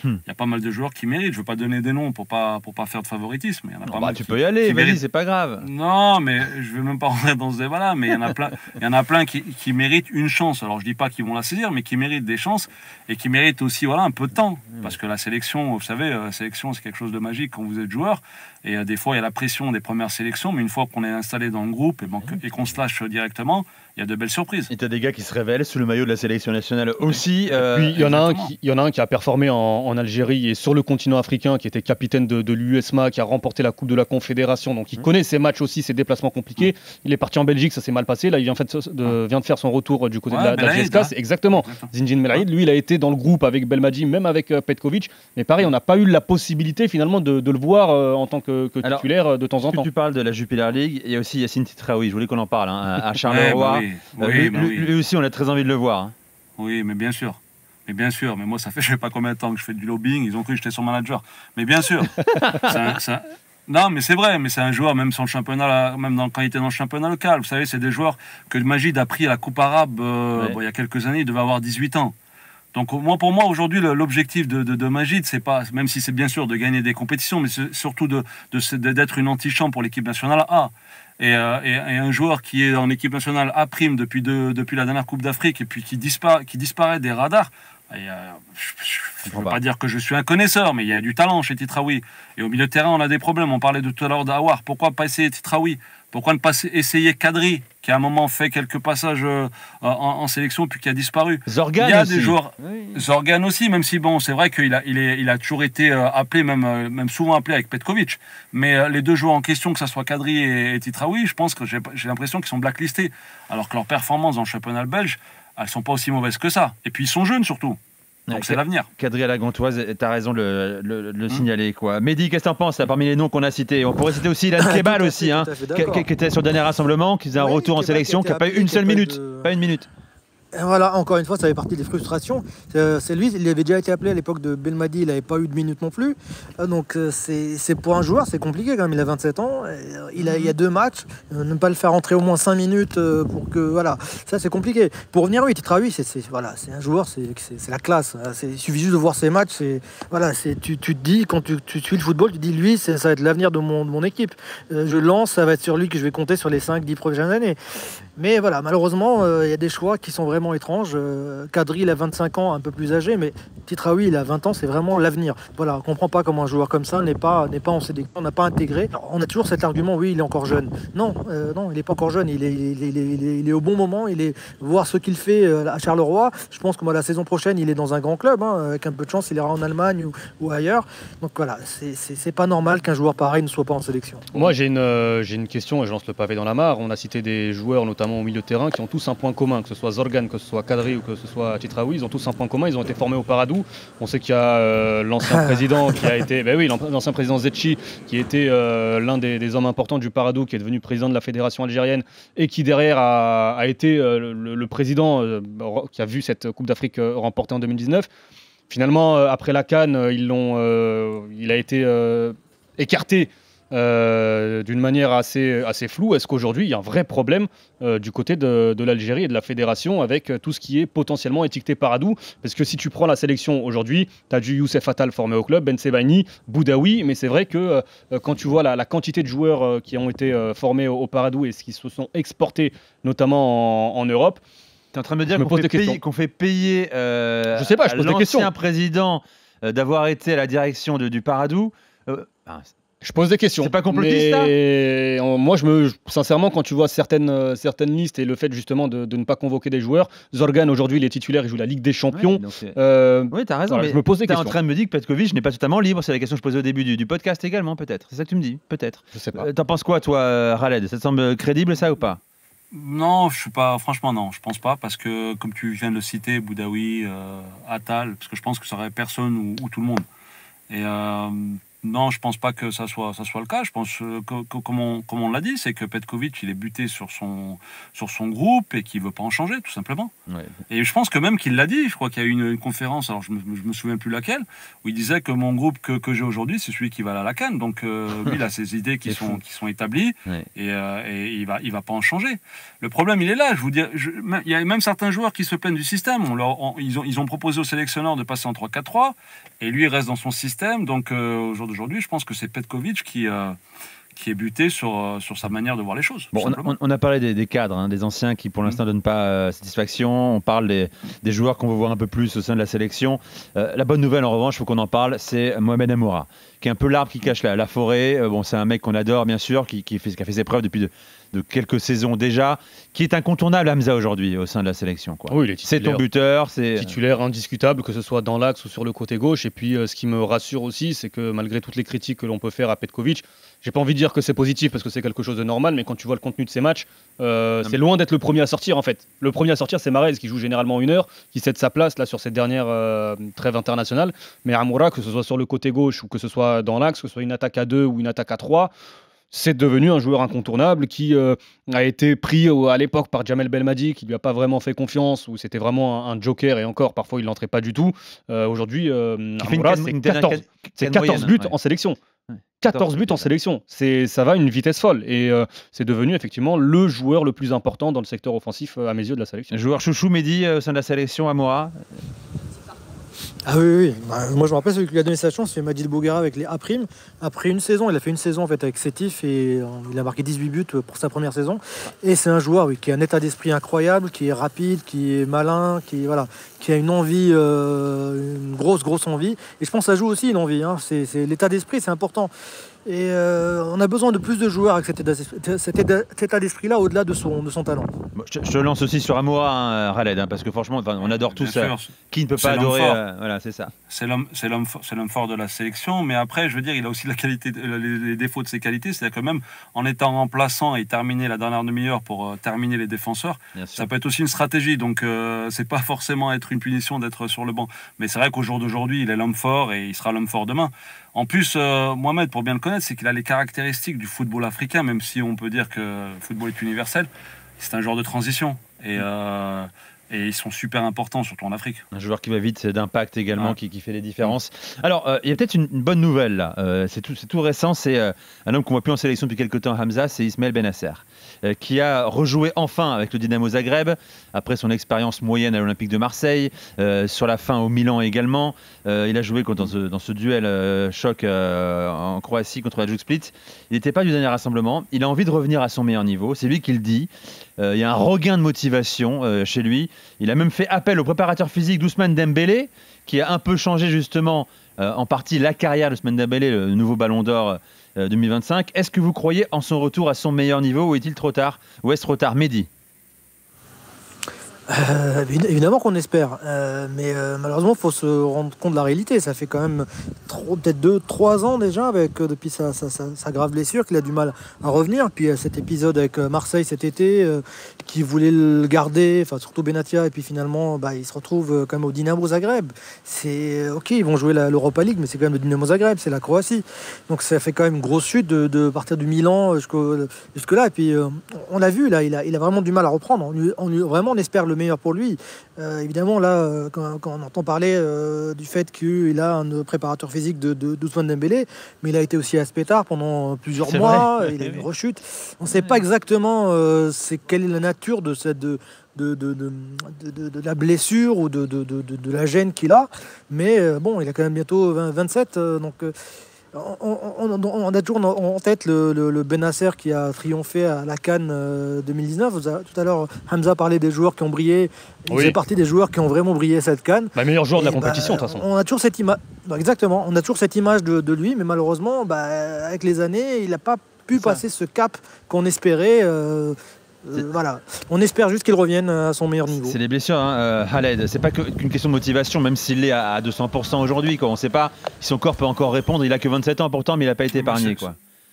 il y a pas mal de joueurs qui méritent. Je ne veux pas donner des noms pour pas faire de favoritisme. Il y en a pas mal tu peux y aller, vas-y, c'est pas grave. Non, mais je ne vais même pas rentrer dans ce débat-là, mais il y en a plein qui méritent une chance. Alors je ne dis pas qu'ils vont la saisir, mais qui méritent des chances et qui méritent aussi un peu de temps. Parce que la sélection, vous savez, la sélection, c'est quelque chose de magique quand vous êtes joueur. Et des fois, il y a la pression des premières sélections, mais une fois qu'on est installé dans le groupe et qu'on se lâche directement, il y a de belles surprises. Et tu as des gars qui se révèlent sous le maillot de la sélection nationale aussi. Puis il y en a un qui a performé en Algérie et sur le continent africain, qui était capitaine de l'USMA, qui a remporté la Coupe de la Confédération. Donc il connaît ses matchs aussi, ses déplacements compliqués. Il est parti en Belgique, ça s'est mal passé. Là, il vient de faire son retour du côté de la GSK. Exactement. Zinedine Belhaïd, lui, il a été dans le groupe avec Belmadi, même avec Petkovic. Mais pareil, on n'a pas eu la possibilité finalement de le voir en tant que titulaire de temps en temps. Tu parles de la Jupiler League, il y a aussi Yacine Titraoui, je voulais qu'on en parle, à Charleroi. Lui aussi, on a très envie de le voir. Oui, mais bien sûr. Mais moi, ça fait je sais pas combien de temps que je fais du lobbying. Ils ont cru que j'étais son manager. Mais bien sûr. Non, mais c'est vrai. Mais c'est un joueur, même sans le championnat, quand il était dans le championnat local. Vous savez, c'est des joueurs que Majid a pris à la Coupe arabe il y a quelques années. Il devait avoir 18 ans. Donc pour moi, aujourd'hui, l'objectif de Majid, c'est pas, même si c'est bien sûr de gagner des compétitions, mais c'est surtout d'être une antichambre pour l'équipe nationale A. Et un joueur qui est en équipe nationale A' depuis la dernière Coupe d'Afrique et puis qui disparaît des radars, je ne veux pas dire que je suis un connaisseur, mais il y a du talent chez Titraoui. Et au milieu de terrain, on a des problèmes. On parlait tout à l'heure d'Awar. Pourquoi pas essayer Titraoui? Pourquoi ne pas essayer Kadri, qui à un moment fait quelques passages en sélection puis qui a disparu? Zorgan, il y a aussi. Des joueurs. Oui. Zorgan aussi, même si c'est vrai qu'il a toujours été appelé, même souvent appelé avec Petkovic. Mais les deux joueurs en question, que ce soit Kadri et Titraoui, je pense que j'ai l'impression qu'ils sont blacklistés. Alors que leurs performances dans le championnat belge, elles ne sont pas aussi mauvaises que ça. Et puis ils sont jeunes surtout. Donc c'est l'avenir. Kadri à la Gantoise, tu as raison de le signaler. Mehdi, qu'est-ce que tu en penses parmi les noms qu'on a cités? On pourrait citer aussi Ilan Kebal aussi, qui était sur le dernier rassemblement, qui faisait un retour en sélection, qui n'a pas eu une seule minute. Pas une minute. Et voilà, encore une fois, ça fait partie des frustrations. C'est lui, il avait déjà été appelé à l'époque de Belmadi, il n'avait pas eu de minutes non plus. Donc c'est pour un joueur, c'est compliqué quand même. Il a 27 ans, il y a 2 matchs, ne pas le faire entrer au moins 5 minutes pour que voilà, ça c'est compliqué. Pour revenir, oui, Titraoui, c'est un joueur, c'est la classe. Il suffit juste de voir ses matchs. Tu te dis quand tu suis le football, tu te dis lui, ça va être l'avenir de mon équipe. Je lance, ça va être sur lui que je vais compter sur les 5-10 prochaines années. Mais voilà, malheureusement, il y a des choix qui sont vraiment étranges. Kadri, il a 25 ans, un peu plus âgé, mais Titraoui, il a 20 ans, c'est vraiment l'avenir. Voilà, on ne comprend pas comment un joueur comme ça n'est pas en CDK, on n'a pas intégré. Alors, on a toujours cet argument, oui, il est encore jeune. Non, il n'est pas encore jeune, il est au bon moment, voir ce qu'il fait à Charleroi. Je pense que la saison prochaine, il est dans un grand club, avec un peu de chance, il ira en Allemagne ou ailleurs. Donc voilà, c'est pas normal qu'un joueur pareil ne soit pas en sélection. Moi, j'ai une question et je lance le pavé dans la mare. On a cité des joueurs, notamment au milieu de terrain, qui ont tous un point commun, que ce soit Zorgan, que ce soit Kadri ou que ce soit Titraoui, ils ont tous un point commun, ils ont été formés au Paradou. On sait qu'il y a l'ancien président qui a été, l'ancien président Zetchi, qui était l'un des hommes importants du Paradou, qui est devenu président de la fédération algérienne et qui derrière a été le président qui a vu cette Coupe d'Afrique remportée en 2019. Finalement, après la CAN, il a été écarté d'une manière assez floue. Est-ce qu'aujourd'hui il y a un vrai problème du côté de l'Algérie et de la fédération avec tout ce qui est potentiellement étiqueté Paradou? Parce que si tu prends la sélection aujourd'hui, tu as du Youssef Attal formé au club, Ben Sebaini, Boudaoui, mais c'est vrai que quand tu vois la quantité de joueurs qui ont été formés au Paradou et qui se sont exportés notamment en Europe. Tu es en train de me dire qu'on fait payer je sais pas, je pose des questions. L'ancien président d'avoir été à la direction du Paradou. Je pose des questions. C'est pas complotiste, ça? moi, sincèrement, quand tu vois certaines listes et le fait justement de ne pas convoquer des joueurs, Zorgan aujourd'hui il est titulaire, il joue la Ligue des Champions. Oui, t'as raison. Voilà, je me pose des questions. T'es en train de me dire que Petkovic n'est pas totalement libre. C'est la question que je posais au début du podcast également, peut-être. C'est ça que tu me dis, peut-être. Je sais pas. T'en penses quoi, toi, Khaled? Ça te semble crédible, ça, ou pas? Non, je suis pas. Franchement, non, je pense pas, parce que comme tu viens de le citer, Boudaoui, Attal, parce que je pense que ça aurait personne ou tout le monde. Et non, je pense pas que ça soit le cas. Je pense que comme on l'a dit, c'est que Petkovic il est buté sur son groupe et qu'il veut pas en changer, tout simplement. Ouais. Et je pense que même qu'il l'a dit. Je crois qu'il y a eu une conférence, alors je me souviens plus laquelle, où il disait que mon groupe que j'ai aujourd'hui, c'est celui qui va à la CAN. Donc lui, il a ses idées qui sont établies, ouais. Et il va pas en changer. Le problème, il est là. Je vous dis, il y a même certains joueurs qui se plaignent du système. Ils ont proposé au sélectionneur de passer en 3-4-3, et lui il reste dans son système. Donc aujourd'hui, je pense que c'est Petkovic qui est buté sur sa manière de voir les choses. Bon, on a parlé des cadres, hein, des anciens qui pour l'instant ne donnent pas satisfaction. On parle des joueurs qu'on veut voir un peu plus au sein de la sélection. La bonne nouvelle, en revanche, il faut qu'on en parle, c'est Mohamed Amoura, qui est un peu l'arbre qui cache la forêt. Bon, c'est un mec qu'on adore, bien sûr, qui a fait ses preuves depuis de quelques saisons déjà, qui est incontournable, Hamza, aujourd'hui, au sein de la sélection, quoi. Oui, c'est ton buteur. C'est titulaire indiscutable, que ce soit dans l'axe ou sur le côté gauche. Et puis, ce qui me rassure aussi, c'est que malgré toutes les critiques que l'on peut faire à Petkovic, j'ai pas envie de dire que c'est positif parce que c'est quelque chose de normal, mais quand tu vois le contenu de ces matchs, c'est loin d'être le premier à sortir, en fait. Le premier à sortir, c'est Mahrez, qui joue généralement 1 heure, qui cède sa place là sur cette dernière trêve internationale. Mais Amoura, que ce soit sur le côté gauche ou que ce soit dans l'axe, que ce soit une attaque à 2 ou une attaque à 3, c'est devenu un joueur incontournable qui a été pris à l'époque par Jamel Belmadi, qui lui a pas vraiment fait confiance, où c'était vraiment un joker, et encore parfois il n'entrait pas du tout. Aujourd'hui, Amoura, c'est 14 buts en sélection. 14 buts en sélection, ça va à une vitesse folle, et c'est devenu effectivement le joueur le plus important dans le secteur offensif à mes yeux de la sélection. Joueur chouchou, Mehdi, au sein de la sélection, Amoura. Ah oui. Moi je me rappelle celui qui lui a donné sa chance, c'est Majid Bouguera avec les A'. Après une saison, il a fait une saison en fait avec Sétif et il a marqué 18 buts pour sa première saison. Et c'est un joueur qui a un état d'esprit incroyable, qui est rapide, qui est malin, qui a une envie, une grosse envie. Et je pense que ça joue aussi une envie. Hein. C'est l'état d'esprit, c'est important. Et on a besoin de plus de joueurs avec cet état d'esprit-là au-delà de son talent. Bon, je te lance aussi sur Amoura, hein, Khaled, hein, parce que franchement, on adore tous ça. Qui ne peut pas adorer voilà, c'est ça. C'est l'homme fort de la sélection, mais après, je veux dire, il a aussi la qualité, les défauts de ses qualités. C'est-à-dire que même en étant remplaçant et terminer la dernière demi-heure pour terminer les défenseurs, ça peut être aussi une stratégie. Donc, c'est pas forcément être une punition d'être sur le banc. Mais c'est vrai qu'au jour d'aujourd'hui, il est l'homme fort et il sera l'homme fort demain. En plus, Mohamed, pour bien le connaître, c'est qu'il a les caractéristiques du football africain, même si on peut dire que le football est universel. C'est un joueur de transition. Et ils sont super importants, surtout en Afrique. Un joueur qui va vite, c'est d'impact également, qui fait les différences. Alors, il y a peut-être une bonne nouvelle là. C'est tout récent. C'est un homme qu'on voit plus en sélection depuis quelques temps, Hamza, c'est Ismaël Benasser, qui a rejoué enfin avec le Dynamo Zagreb après son expérience moyenne à l'Olympique de Marseille, sur la fin au Milan également. Il a joué dans ce duel choc en Croatie contre la Juve Split. Il n'était pas du dernier rassemblement. Il a envie de revenir à son meilleur niveau. C'est lui qui le dit. Il y a un regain de motivation chez lui. Il a même fait appel au préparateur physique d'Ousmane Dembélé, qui a un peu changé justement en partie la carrière d'Ousmane Dembélé, le nouveau Ballon d'Or 2025. Est-ce que vous croyez en son retour à son meilleur niveau, ou est-il trop tard? Ou est-ce trop tard, Mehdi? Évidemment qu'on espère, mais malheureusement il faut se rendre compte de la réalité. Ça fait quand même peut-être 2-3 ans déjà depuis sa grave blessure qu'il a du mal à revenir. Puis cet épisode avec Marseille cet été qui voulait le garder, enfin surtout Benatia, et puis finalement il se retrouve quand même au Dynamo Zagreb. C'est ok, ils vont jouer l'Europa League, mais c'est quand même le Dynamo Zagreb, c'est la Croatie, donc ça fait quand même une grosse chute de partir du Milan jusque là. Et puis on l'a vu là, il a vraiment du mal à reprendre. Vraiment on espère le meilleur pour lui. Évidemment là quand on entend parler du fait qu'il a un préparateur physique d'Ousmane Dembélé, mais il a été aussi à Spétard pendant plusieurs mois. Il a eu une rechute. On ne sait pas exactement quelle est la nature de la blessure ou de la gêne qu'il a, mais bon, il a quand même bientôt 27, donc on a toujours en tête le Benasser qui a triomphé à la CAN 2019. Tout à l'heure, Hamza parlait des joueurs qui ont brillé. Il fait partie des joueurs qui ont vraiment brillé cette CAN. Meilleur joueur de la compétition, de toute façon. On a toujours cette image. Exactement. On a toujours cette image de lui, mais malheureusement, avec les années, il n'a pas pu passer ce cap qu'on espérait. Voilà, on espère juste qu'il revienne à son meilleur niveau. C'est les blessures, hein, Khaled. C'est pas qu'une question de motivation, même s'il l'est à 200% aujourd'hui. On ne sait pas si son corps peut encore répondre. Il a que 27 ans pourtant, mais il n'a pas été épargné.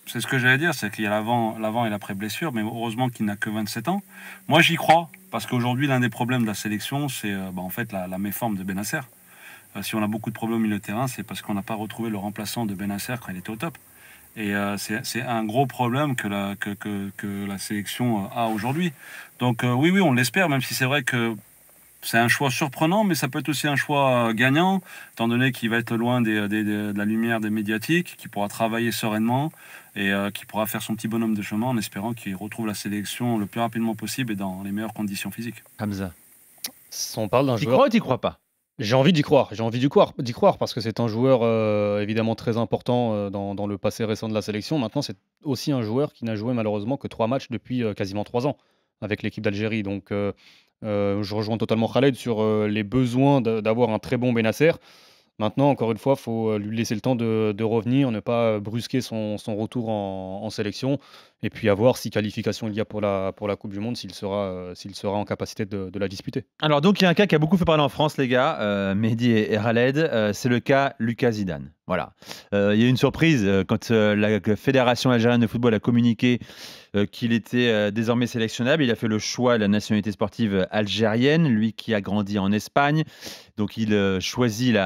C'est ce que j'allais dire, c'est qu'il y a l'avant et l'après-blessure, mais heureusement qu'il n'a que 27 ans. Moi, j'y crois, parce qu'aujourd'hui, l'un des problèmes de la sélection, c'est en fait la méforme de Bennacer. Si on a beaucoup de problèmes au milieu de terrain, c'est parce qu'on n'a pas retrouvé le remplaçant de Bennacer quand il était au top. Et c'est un gros problème que la sélection a aujourd'hui. Donc oui, on l'espère, même si c'est vrai que c'est un choix surprenant, mais ça peut être aussi un choix gagnant, étant donné qu'il va être loin de la lumière des médiatiques, qu'il pourra travailler sereinement et qu'il pourra faire son petit bonhomme de chemin en espérant qu'il retrouve la sélection le plus rapidement possible et dans les meilleures conditions physiques. Hamza. On parle d'un joueur... Tu crois ou tu crois pas? J'ai envie d'y croire parce que c'est un joueur évidemment très important dans le passé récent de la sélection. Maintenant, c'est aussi un joueur qui n'a joué malheureusement que 3 matchs depuis quasiment 3 ans avec l'équipe d'Algérie. Donc je rejoins totalement Khaled sur les besoins d'avoir un très bon Bennacer. Maintenant, encore une fois, il faut lui laisser le temps de revenir, ne pas brusquer son retour en sélection, et puis à voir si qualification il y a pour la Coupe du Monde, s'il sera en capacité de la disputer. Alors donc, il y a un cas qui a beaucoup fait parler en France, les gars, Mehdi et Khaled, c'est le cas Lucas Zidane. Voilà. Il y a eu une surprise quand la Fédération algérienne de football a communiqué qu'il était désormais sélectionnable. Il a fait le choix de la nationalité sportive algérienne, lui qui a grandi en Espagne. Donc il choisit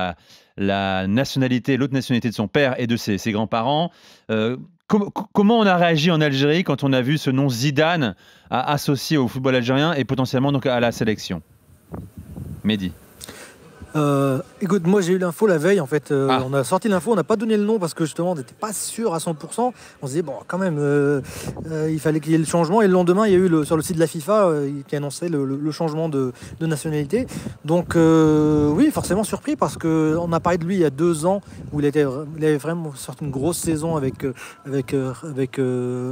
l'autre nationalité de son père et de ses grands-parents. Comment on a réagi en Algérie quand on a vu ce nom Zidane associé au football algérien et potentiellement donc à la sélection? Mehdi. Écoute, moi j'ai eu l'info la veille en fait. On a sorti l'info, on n'a pas donné le nom parce que justement on n'était pas sûr à 100%. On se disait bon quand même il fallait qu'il y ait le changement et le lendemain il y a eu sur le site de la FIFA qui annonçait le changement de nationalité. Donc oui, forcément surpris parce qu'on a parlé de lui il y a 2 ans où il avait vraiment sorti une grosse saison avec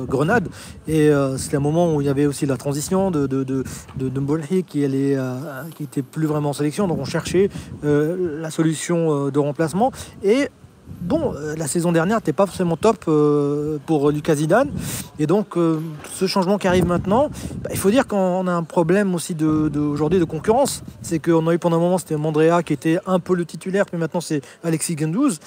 Grenade et c'était un moment où il y avait aussi la transition de Mbolhi qui était plus vraiment en sélection, donc on cherchait la solution de remplacement et bon, la saison dernière n'était pas forcément top pour Lucas Zidane et donc ce changement qui arrive maintenant, il faut dire qu'on a un problème aussi aujourd'hui de concurrence, c'est qu'on a eu pendant un moment c'était Mandrea qui était un peu le titulaire, mais maintenant c'est Alexis Guendouzi.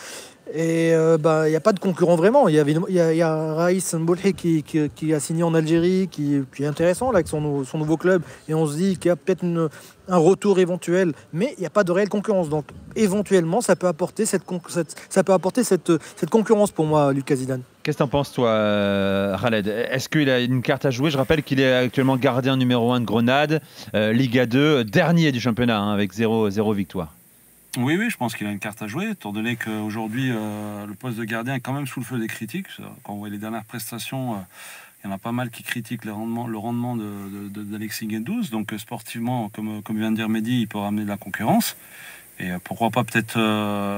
Et il n'y a pas de concurrent vraiment. Il y a Raïs Mbolhi qui a signé en Algérie, qui est intéressant là, avec son nouveau club. Et on se dit qu'il y a peut-être un retour éventuel, mais il n'y a pas de réelle concurrence. Donc éventuellement, ça peut apporter cette concurrence pour moi, Lucas Zidane. Qu'est-ce que t'en penses, toi, Khaled? Est-ce qu'il a une carte à jouer? Je rappelle qu'il est actuellement gardien numéro 1 de Grenade, Liga 2, dernier du championnat, avec 0 victoire. Oui, je pense qu'il a une carte à jouer, étant donné qu'aujourd'hui, le poste de gardien est quand même sous le feu des critiques. Quand on voit les dernières prestations, il y en a pas mal qui critiquent le rendement d'Alexis Guendouzi. Donc sportivement, comme vient de dire Mehdi, il peut ramener de la concurrence. Et pourquoi pas peut-être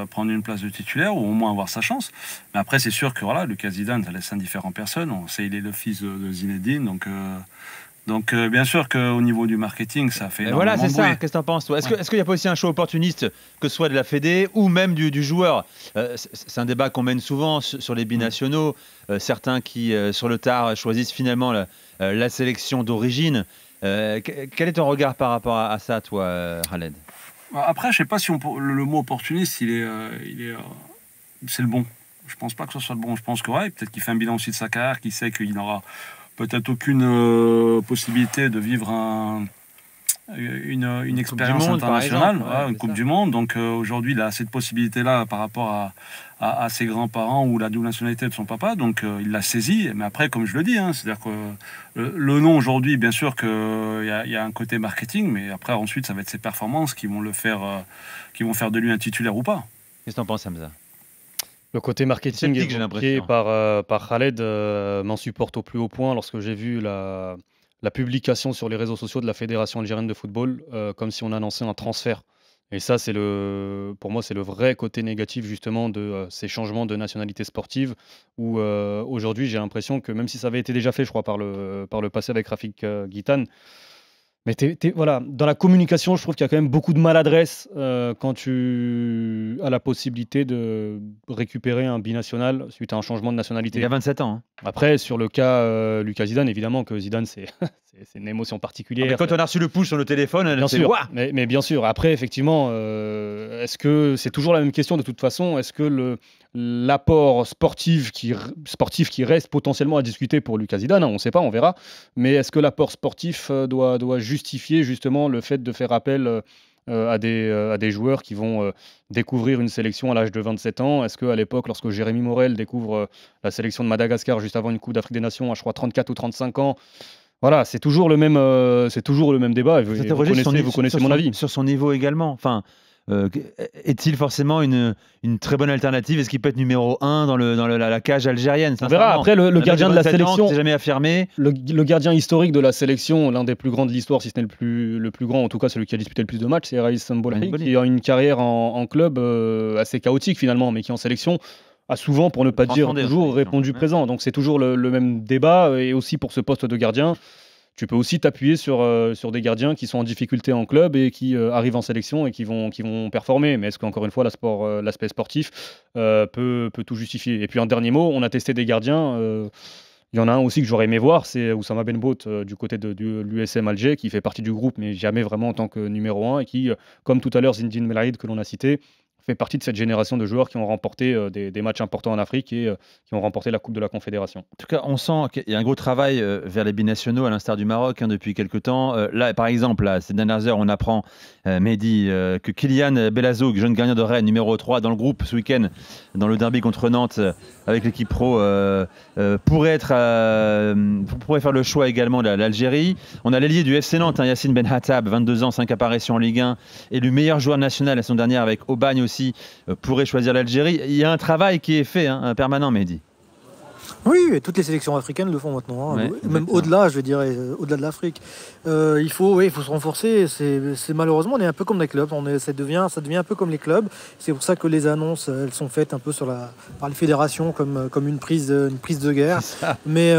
prendre une place de titulaire ou au moins avoir sa chance. Mais après, c'est sûr que voilà, Lucas Zidane, ça laisse indifférent personne. On sait il est le fils de Zinedine, donc bien sûr qu'au niveau du marketing, ça fait énormément voilà, c'est ça. bruit. Qu'est-ce que tu en penses, toi? Est-ce qu'il n'y a pas aussi un choix opportuniste, que ce soit de la Fédé ou même du joueur? C'est un débat qu'on mène souvent sur les binationaux. Certains qui, sur le tard, choisissent finalement la sélection d'origine. Quel est ton regard par rapport à ça, toi, Khaled? Après, je ne sais pas si le mot opportuniste, c'est le bon. Je ne pense pas que ce soit le bon. Je pense que peut-être qu'il fait un bilan aussi de sa carrière, qu'il sait qu'il n'aura peut-être aucune possibilité de vivre une expérience internationale, exemple, une Coupe du Monde. Donc aujourd'hui, il a cette possibilité-là par rapport à ses grands-parents ou la double nationalité de son papa. Donc il l'a saisi. Mais après, comme je le dis, c'est-à-dire que le nom aujourd'hui, bien sûr qu'il y a un côté marketing, mais après ensuite, ça va être ses performances qui vont faire de lui un titulaire ou pas. Qu'est-ce que tu en penses, Hamza? Le côté marketing évoqué par Khaled m'en supporte au plus haut point lorsque j'ai vu la publication sur les réseaux sociaux de la Fédération algérienne de football, comme si on annonçait un transfert. Et ça, pour moi, c'est le vrai côté négatif justement de ces changements de nationalité sportive, où aujourd'hui, j'ai l'impression que même si ça avait été déjà fait, je crois, par le passé avec Rafik Guitane, Mais voilà, dans la communication, je trouve qu'il y a quand même beaucoup de maladresse quand tu as la possibilité de récupérer un binational suite à un changement de nationalité. Il a 27 ans. Après, sur le cas Lucas Zidane, évidemment que Zidane, c'est une émotion particulière. Mais quand on a reçu le push sur le téléphone, bien sûr. Mais bien sûr. Après, effectivement, est-ce que c'est toujours la même question de toute façon? Est-ce que l'apport sportif qui reste potentiellement à discuter pour Lucas Zidane, on ne sait pas, on verra. Mais est-ce que l'apport sportif doit justifier justement le fait de faire appel à des joueurs qui vont découvrir une sélection à l'âge de 27 ans? Est-ce qu'à l'époque, lorsque Jérémy Morel découvre la sélection de Madagascar juste avant une Coupe d'Afrique des Nations à, je crois, 34 ou 35 ans, voilà, c'est toujours le même débat. Vous connaissez mon avis. Sur son niveau également. Enfin, est-il forcément une très bonne alternative? Est-ce qu'il peut être numéro 1 dans la cage algérienne? On verra. Après, le gardien de la sélection, c'est jamais affirmé. Le gardien historique de la sélection, l'un des plus grands de l'histoire, si ce n'est le plus grand, en tout cas celui qui a disputé le plus de matchs, c'est Raïs Sambolahi, qui a une carrière en club assez chaotique finalement, mais qui en sélection a souvent, pour ne pas dire toujours, répondu présent. Donc c'est toujours le même débat. Et aussi pour ce poste de gardien, tu peux aussi t'appuyer sur des gardiens qui sont en difficulté en club et qui arrivent en sélection et qui vont performer. Mais est-ce qu'encore une fois, l'aspect sportif peut tout justifier? Et puis un dernier mot, on a testé des gardiens. Il y en a un aussi que j'aurais aimé voir, c'est Oussama Benbout du côté de l'USM Alger, qui fait partie du groupe, mais jamais vraiment en tant que numéro 1, et qui, comme tout à l'heure Zinedine Melaïd que l'on a cité, fait partie de cette génération de joueurs qui ont remporté des matchs importants en Afrique et qui ont remporté la Coupe de la Confédération. En tout cas, on sent qu'il y a un gros travail vers les binationaux, à l'instar du Maroc, depuis quelques temps. Là, par exemple, ces dernières heures, on apprend, Mehdi, que Kylian Belazoug, jeune gardien de Rennes, numéro 3 dans le groupe ce week-end, dans le derby contre Nantes, avec l'équipe pro, pourrait faire le choix également de l'Algérie. On a l'ailier du FC Nantes, Yacine Ben Hattab, 22 ans, 5 apparitions en Ligue 1, élu meilleur joueur national la saison dernière avec Aubagne aussi, pourrait choisir l'Algérie. Il y a un travail qui est fait, permanent, Mehdi. Oui, et toutes les sélections africaines le font maintenant, hein. Même au-delà, je dirais, au-delà de l'Afrique. Il faut se renforcer. C'est malheureusement, on est un peu comme les clubs. Ça devient un peu comme les clubs. C'est pour ça que les annonces, elles sont faites un peu par les fédérations comme une prise de guerre. Mais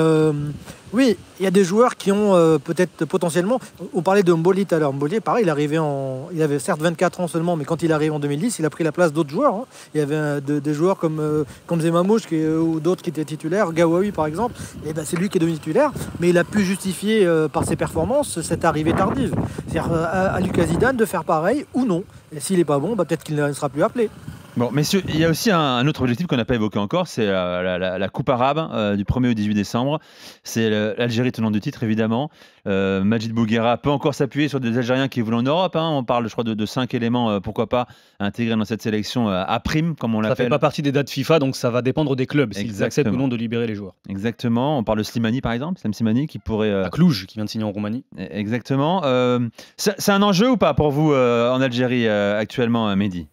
oui, il y a des joueurs qui ont peut-être potentiellement. On parlait de Mboli tout à l'heure. Mboli, pareil, il avait certes 24 ans seulement, mais quand il arrive en 2010, il a pris la place d'autres joueurs. Hein. Il y avait des joueurs comme Zemamouche ou d'autres qui étaient titulaires, Gawawi par exemple. Et ben, c'est lui qui est devenu titulaire, mais il a pu justifier par ses performances cette arrivée tardive. C'est-à-dire à Lucas Zidane de faire pareil ou non. Et s'il n'est pas bon, peut-être qu'il ne sera plus appelé. Bon, messieurs, il y a aussi un autre objectif qu'on n'a pas évoqué encore, c'est la Coupe arabe du 1er au 18 décembre. C'est l'Algérie tenante du titre, évidemment. Majid Bouguera peut encore s'appuyer sur des Algériens qui voulaient en Europe. On parle, je crois, de 5 éléments, pourquoi pas, intégrés dans cette sélection à prime, comme on l'appelle. Ça ne fait pas partie des dates FIFA, donc ça va dépendre des clubs, s'ils acceptent ou non de libérer les joueurs. Exactement. On parle de Slimani, par exemple, Sam Slimani, qui pourrait... à Cluj, qui vient de signer en Roumanie. Exactement. C'est un enjeu ou pas pour vous en Algérie actuellement, Mehdi?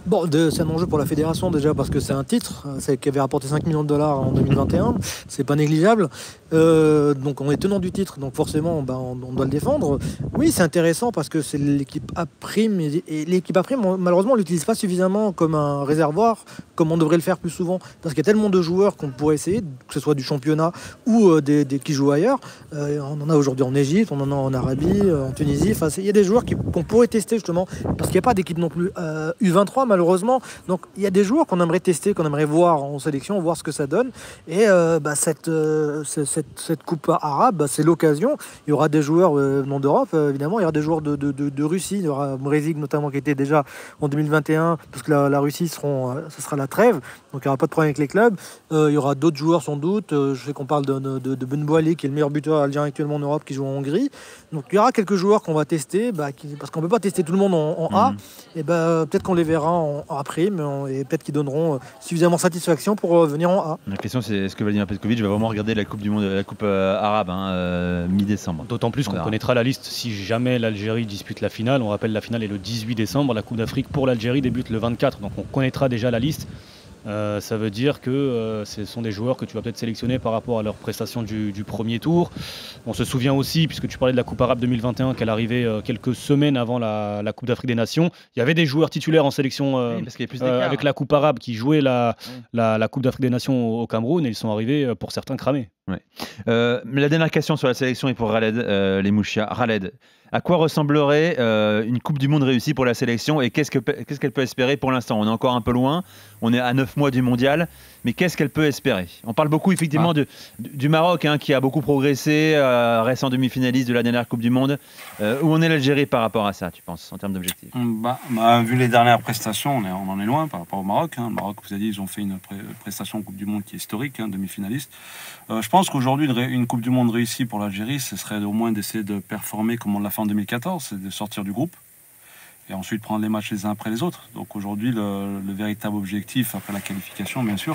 Bon, c'est un enjeu pour la fédération déjà parce que c'est un titre qui avait rapporté 5 millions de dollars en 2021, c'est pas négligeable. Donc on est tenant du titre, donc forcément on doit le défendre. Oui, c'est intéressant parce que c'est l'équipe A prime et l'équipe A prime malheureusement on l'utilise pas suffisamment comme un réservoir comme on devrait le faire plus souvent parce qu'il y a tellement de joueurs qu'on pourrait essayer, que ce soit du championnat ou qui jouent ailleurs. On en a aujourd'hui en Égypte, on en a en Arabie, en Tunisie. Enfin, il y a des joueurs qu'on pourrait tester justement parce qu'il n'y a pas d'équipe non plus U23 malheureusement. Donc il y a des joueurs qu'on aimerait tester, qu'on aimerait voir en sélection, voir ce que ça donne. Et cette coupe arabe, c'est l'occasion. Il y aura des joueurs venant d'Europe, évidemment. Il y aura des joueurs de Russie. Il y aura Mrezig notamment qui était déjà en 2021, parce que la Russie, ce sera la trêve. Donc il n'y aura pas de problème avec les clubs. Il y aura d'autres joueurs sans doute. Je sais qu'on parle de Ben Boali, qui est le meilleur buteur algérien actuellement en Europe, qui joue en Hongrie. Donc il y aura quelques joueurs qu'on va tester, parce qu'on ne peut pas tester tout le monde en A. Et peut-être qu'on les verra en A prime, et peut-être qu'ils donneront suffisamment satisfaction pour venir en A. La question c'est est-ce que Vladimir Petkovic va vraiment regarder la Coupe du Monde, la Coupe arabe mi-décembre? D'autant plus qu'on connaîtra la liste si jamais l'Algérie dispute la finale. On rappelle, la finale est le 18 décembre, la Coupe d'Afrique pour l'Algérie débute le 24, donc on connaîtra déjà la liste. Ça veut dire que ce sont des joueurs que tu vas peut-être sélectionner par rapport à leur prestation du premier tour. On se souvient aussi, puisque tu parlais de la Coupe arabe 2021, qu'elle arrivait quelques semaines avant la Coupe d'Afrique des Nations. Il y avait des joueurs titulaires en sélection avec la Coupe arabe qui jouaient la Coupe d'Afrique des Nations au Cameroun, et ils sont arrivés pour certains cramés. La dernière question sur la sélection est pour Khaled Lemouchia. Khaled, à quoi ressemblerait une Coupe du Monde réussie pour la sélection et qu'est-ce qu'elle peut espérer pour l'instant? On est encore un peu loin, on est à 9 mois du mondial, mais qu'est-ce qu'elle peut espérer? On parle beaucoup effectivement du Maroc qui a beaucoup progressé, récent demi-finaliste de la dernière Coupe du Monde. Où en est l'Algérie par rapport à ça, tu penses, en termes d'objectifs? Vu les dernières prestations, on en est loin par rapport au Maroc. Le Maroc, vous avez dit, ils ont fait une prestation en Coupe du Monde qui est historique, demi-finaliste. Je pense qu'aujourd'hui, une Coupe du Monde réussie pour l'Algérie, ce serait au moins d'essayer de performer comme on l'a fait en 2014, c'est de sortir du groupe et ensuite prendre les matchs les uns après les autres. Donc aujourd'hui, le véritable objectif, après la qualification, bien sûr,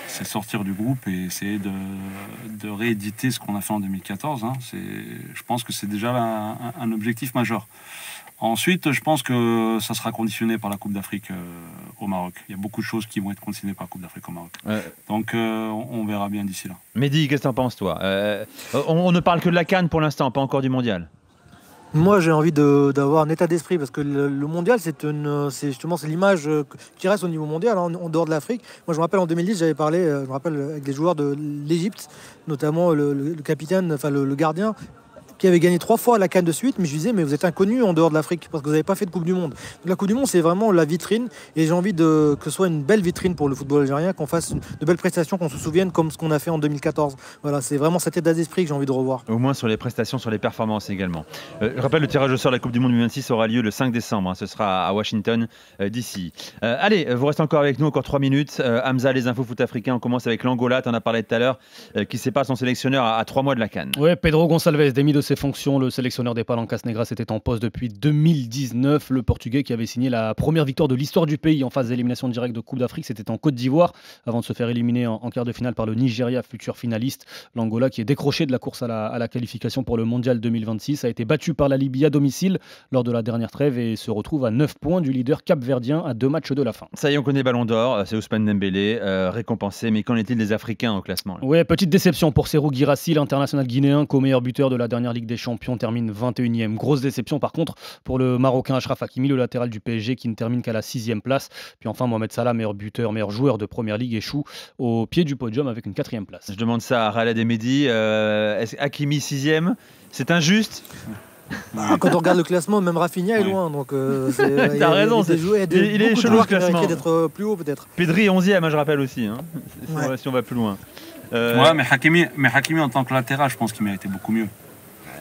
c'est sortir du groupe et essayer de rééditer ce qu'on a fait en 2014. Je pense que c'est déjà un objectif majeur. Ensuite, je pense que ça sera conditionné par la Coupe d'Afrique au Maroc. Il y a beaucoup de choses qui vont être conditionnées par la Coupe d'Afrique au Maroc. Donc, on verra bien d'ici là. Mehdi, qu'est-ce que t'en penses, toi? On ne parle que de la CAN pour l'instant, pas encore du mondial. Moi, j'ai envie d'avoir un état d'esprit parce que le mondial, c'est l'image qui reste au niveau mondial, en dehors de l'Afrique. Moi, je me rappelle en 2010, j'avais parlé, je me rappelle avec des joueurs de l'Égypte, notamment le capitaine, enfin le gardien, qui avait gagné 3 fois la CAN de suite, mais je disais, mais vous êtes inconnu en dehors de l'Afrique parce que vous n'avez pas fait de Coupe du Monde. Donc la Coupe du Monde, c'est vraiment la vitrine et j'ai envie que ce soit une belle vitrine pour le football algérien, qu'on fasse de belles prestations, qu'on se souvienne comme ce qu'on a fait en 2014. Voilà, c'est vraiment cet état d'esprit que j'ai envie de revoir. Au moins sur les prestations, sur les performances également. Je rappelle, le tirage au sort de la Coupe du Monde 2026 aura lieu le 5 décembre. Ce sera à Washington, d'ici. Allez, vous restez encore avec nous, encore 3 minutes. Hamza, les infos foot africains, on commence avec l'Angola, tu en as parlé tout à l'heure, qui sépare son sélectionneur à 3 mois de la CAN. Ouais, Pedro Gonçalves, démis de ses fonctions, le sélectionneur des Palancas Negras était en poste depuis 2019. Le Portugais qui avait signé la première victoire de l'histoire du pays en phase d'élimination directe de Coupe d'Afrique, c'était en Côte d'Ivoire, avant de se faire éliminer en quart de finale par le Nigeria, futur finaliste. L'Angola, qui est décroché de la course à la qualification pour le Mondial 2026, a été battu par la Libye à domicile lors de la dernière trêve et se retrouve à 9 points du leader capverdien à 2 matchs de la fin. Ça y est, on connaît Ballon d'Or, c'est Ousmane Dembélé, récompensé, mais qu'en est-il des Africains au classement? Ouais, petite déception pour Serhou Guirassy, l'international guinéen, co-meilleur buteur de la dernière Ligue des Champions, termine 21e. Grosse déception par contre pour le Marocain Achraf Hakimi, le latéral du PSG, qui ne termine qu'à la 6e place. Puis enfin, Mohamed Salah, meilleur buteur, meilleur joueur de Première Ligue, échoue au pied du podium avec une 4e place. Je demande ça à Khaled et Mehdi. Est-ce Hakimi 6e, c'est injuste? Quand on regarde le classement, même Rafinha est loin. Donc t'as raison, il est chelou le classement. D'être plus haut peut-être. Pedri 11e, je rappelle aussi, si on va plus loin. Ouais, mais Hakimi en tant que latéral, je pense qu'il méritait beaucoup mieux.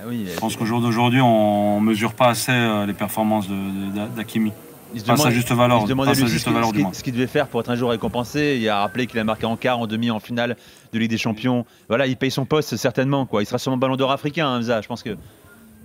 Oui, je pense qu'au jour d'aujourd'hui, on ne mesure pas assez les performances d'Hakimi. Pas sa juste valeur. Il se demandait ce qu'il devait faire pour être un jour récompensé. Il a rappelé qu'il a marqué en quart, en demi, en finale de Ligue des Champions. Voilà, il paye son poste certainement. Il sera sûrement Ballon d'Or africain, Hamza. Je pense que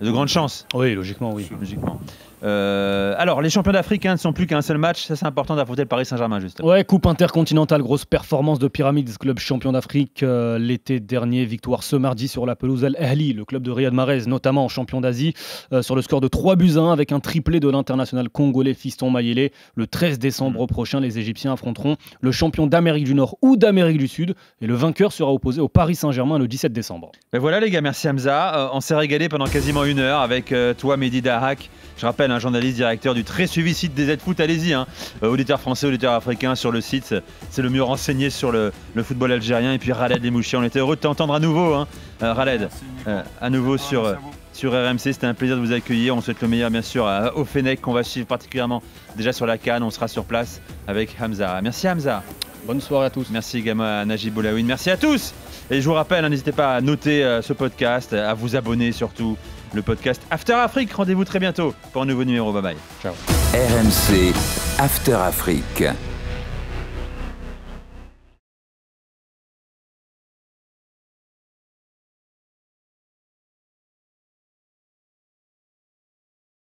de grandes chances. Oui, logiquement, oui. Logiquement. Alors, les champions d'Afrique ne sont plus qu'un seul match. Ça, c'est important d'affronter le Paris Saint-Germain, justement. Ouais, Coupe intercontinentale, grosse performance de Pyramids, club champion d'Afrique l'été dernier. Victoire ce mardi sur la pelouse Al Ahly, le club de Riyad Mahrez, notamment en champion d'Asie, sur le score de 3-1 avec un triplé de l'international congolais Fiston Mayele. Le 13 décembre prochain, les Égyptiens affronteront le champion d'Amérique du Nord ou d'Amérique du Sud. Et le vainqueur sera opposé au Paris Saint-Germain le 17 décembre. Ben voilà, les gars, merci Hamza. On s'est régalé pendant quasiment 1 heure avec toi, Mehdi Dahak. Je rappelle, un journaliste directeur du très suivi site des Z-Foot, allez-y, auditeurs français, auditeurs africains sur le site, c'est le mieux renseigné sur le football algérien. Et puis Khaled Lemouchia, on était heureux de t'entendre à nouveau, Khaled, à nouveau sur RMC, c'était un plaisir de vous accueillir. On souhaite le meilleur bien sûr au Fennec qu'on va suivre particulièrement déjà sur la CAN, on sera sur place avec Hamza. Merci Hamza. Bonne soirée à tous. Merci également à Najib Boulawin, merci à tous. Et je vous rappelle, n'hésitez pas à noter ce podcast, à vous abonner surtout. Le podcast After Afrique. Rendez-vous très bientôt pour un nouveau numéro. Bye bye. Ciao. RMC After Afrique.